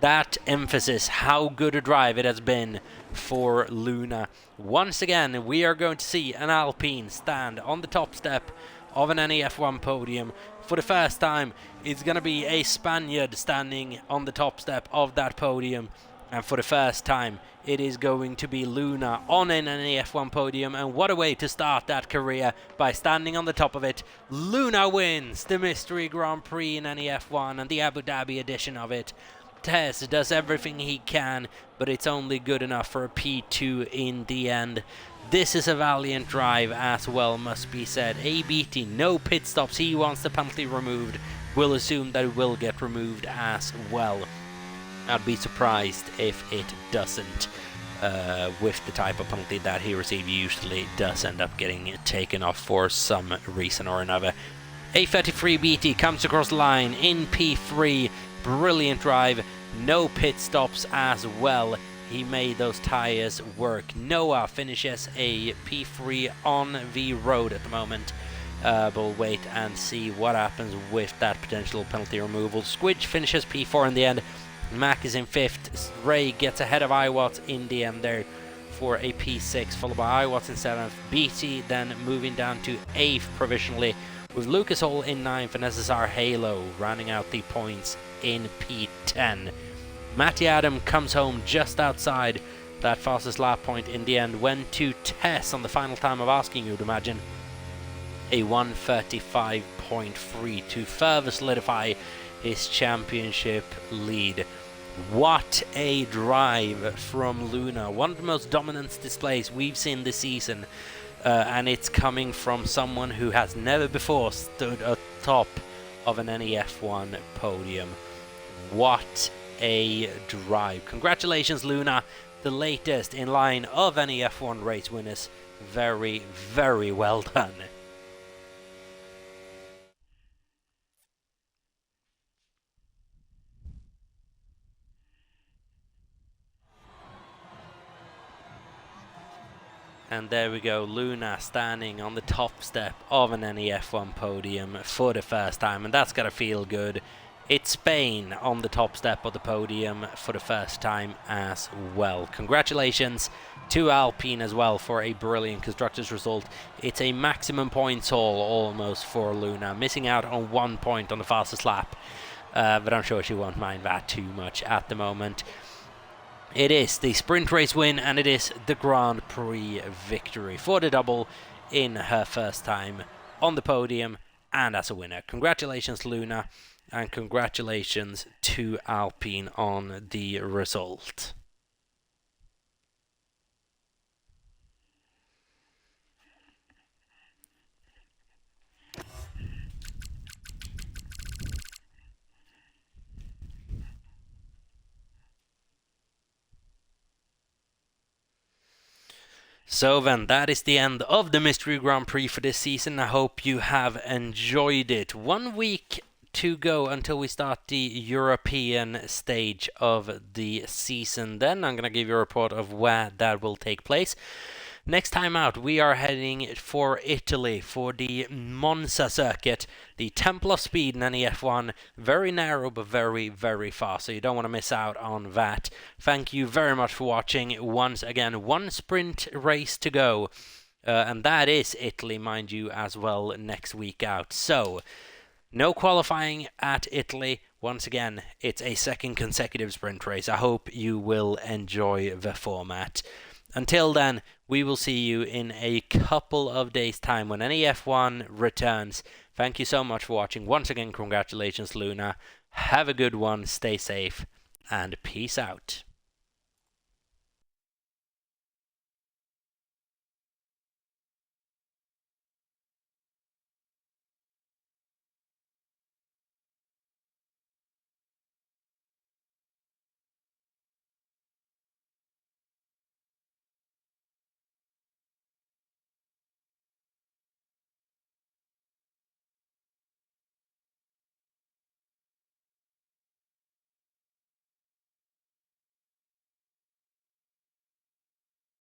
That emphasis, how good a drive it has been for Luna. Once again, we are going to see an Alpine stand on the top step of an NEF1 podium. For the first time, it's going to be a Spaniard standing on the top step of that podium. And for the first time, it is going to be Luna on an NEF1 podium. And what a way to start that career, by standing on the top of it. Luna wins the Mystery Grand Prix in NEF1 and the Abu Dhabi edition of it. Tess does everything he can, but it's only good enough for a P2 in the end. This is a valiant drive as well, must be said. ABT, no pit stops. He wants the penalty removed. We'll assume that it will get removed as well. I'd be surprised if it doesn't. With the type of penalty that he received, usually does end up getting taken off for some reason or another. A33 BT comes across the line in P3. Brilliant drive. No pit stops as well. He made those tires work. Noah finishes a P3 on the road at the moment. But we'll wait and see what happens with that potential penalty removal. Squidge finishes P4 in the end. Mac is in 5th. Ray gets ahead of iWatts in the end there for a P6, followed by iWatts in 7th. BT then moving down to 8th provisionally, with Lucas Hall in 9th and SSR Halo rounding out the points in P10. Matty Adam comes home just outside that fastest lap point in the end, went to Tess on the final time of asking, you'd imagine, a 1:35.3 to further solidify his championship lead. What a drive from Luna. One of the most dominant displays we've seen this season. And it's coming from someone who has never before stood atop of an NEF1 podium. What a drive. Congratulations, Luna, the latest in line of NEF1 race winners. Very, very well done. And there we go, Luna standing on the top step of an NEF1 podium for the first time, and that's gotta feel good. It's Spain on the top step of the podium for the first time as well. Congratulations to Alpine as well for a brilliant constructors result. It's a maximum points haul almost for Luna, missing out on 1 point on the fastest lap, but I'm sure she won't mind that too much at the moment. It is the sprint race win, and it is the Grand Prix victory for the double in her first time on the podium and as a winner. Congratulations, Luna, and congratulations to Alpine on the result. So then, that is the end of the Mystery Grand Prix for this season. I hope you have enjoyed it. 1 week to go until we start the European stage of the season. Then I'm going to give you a report of where that will take place. Next time out, we are heading for Italy for the Monza circuit, the Temple of Speed in NEF1. Very narrow, but very, very fast, so you don't want to miss out on that. Thank you very much for watching. Once again, one sprint race to go, and that is Italy, mind you, as well, next week out. So, no qualifying at Italy. Once again, it's a second consecutive sprint race. I hope you will enjoy the format. Until then, we will see you in a couple of days' time when NEF1 returns. Thank you so much for watching. Once again, congratulations, Luna. Have a good one, stay safe, and peace out.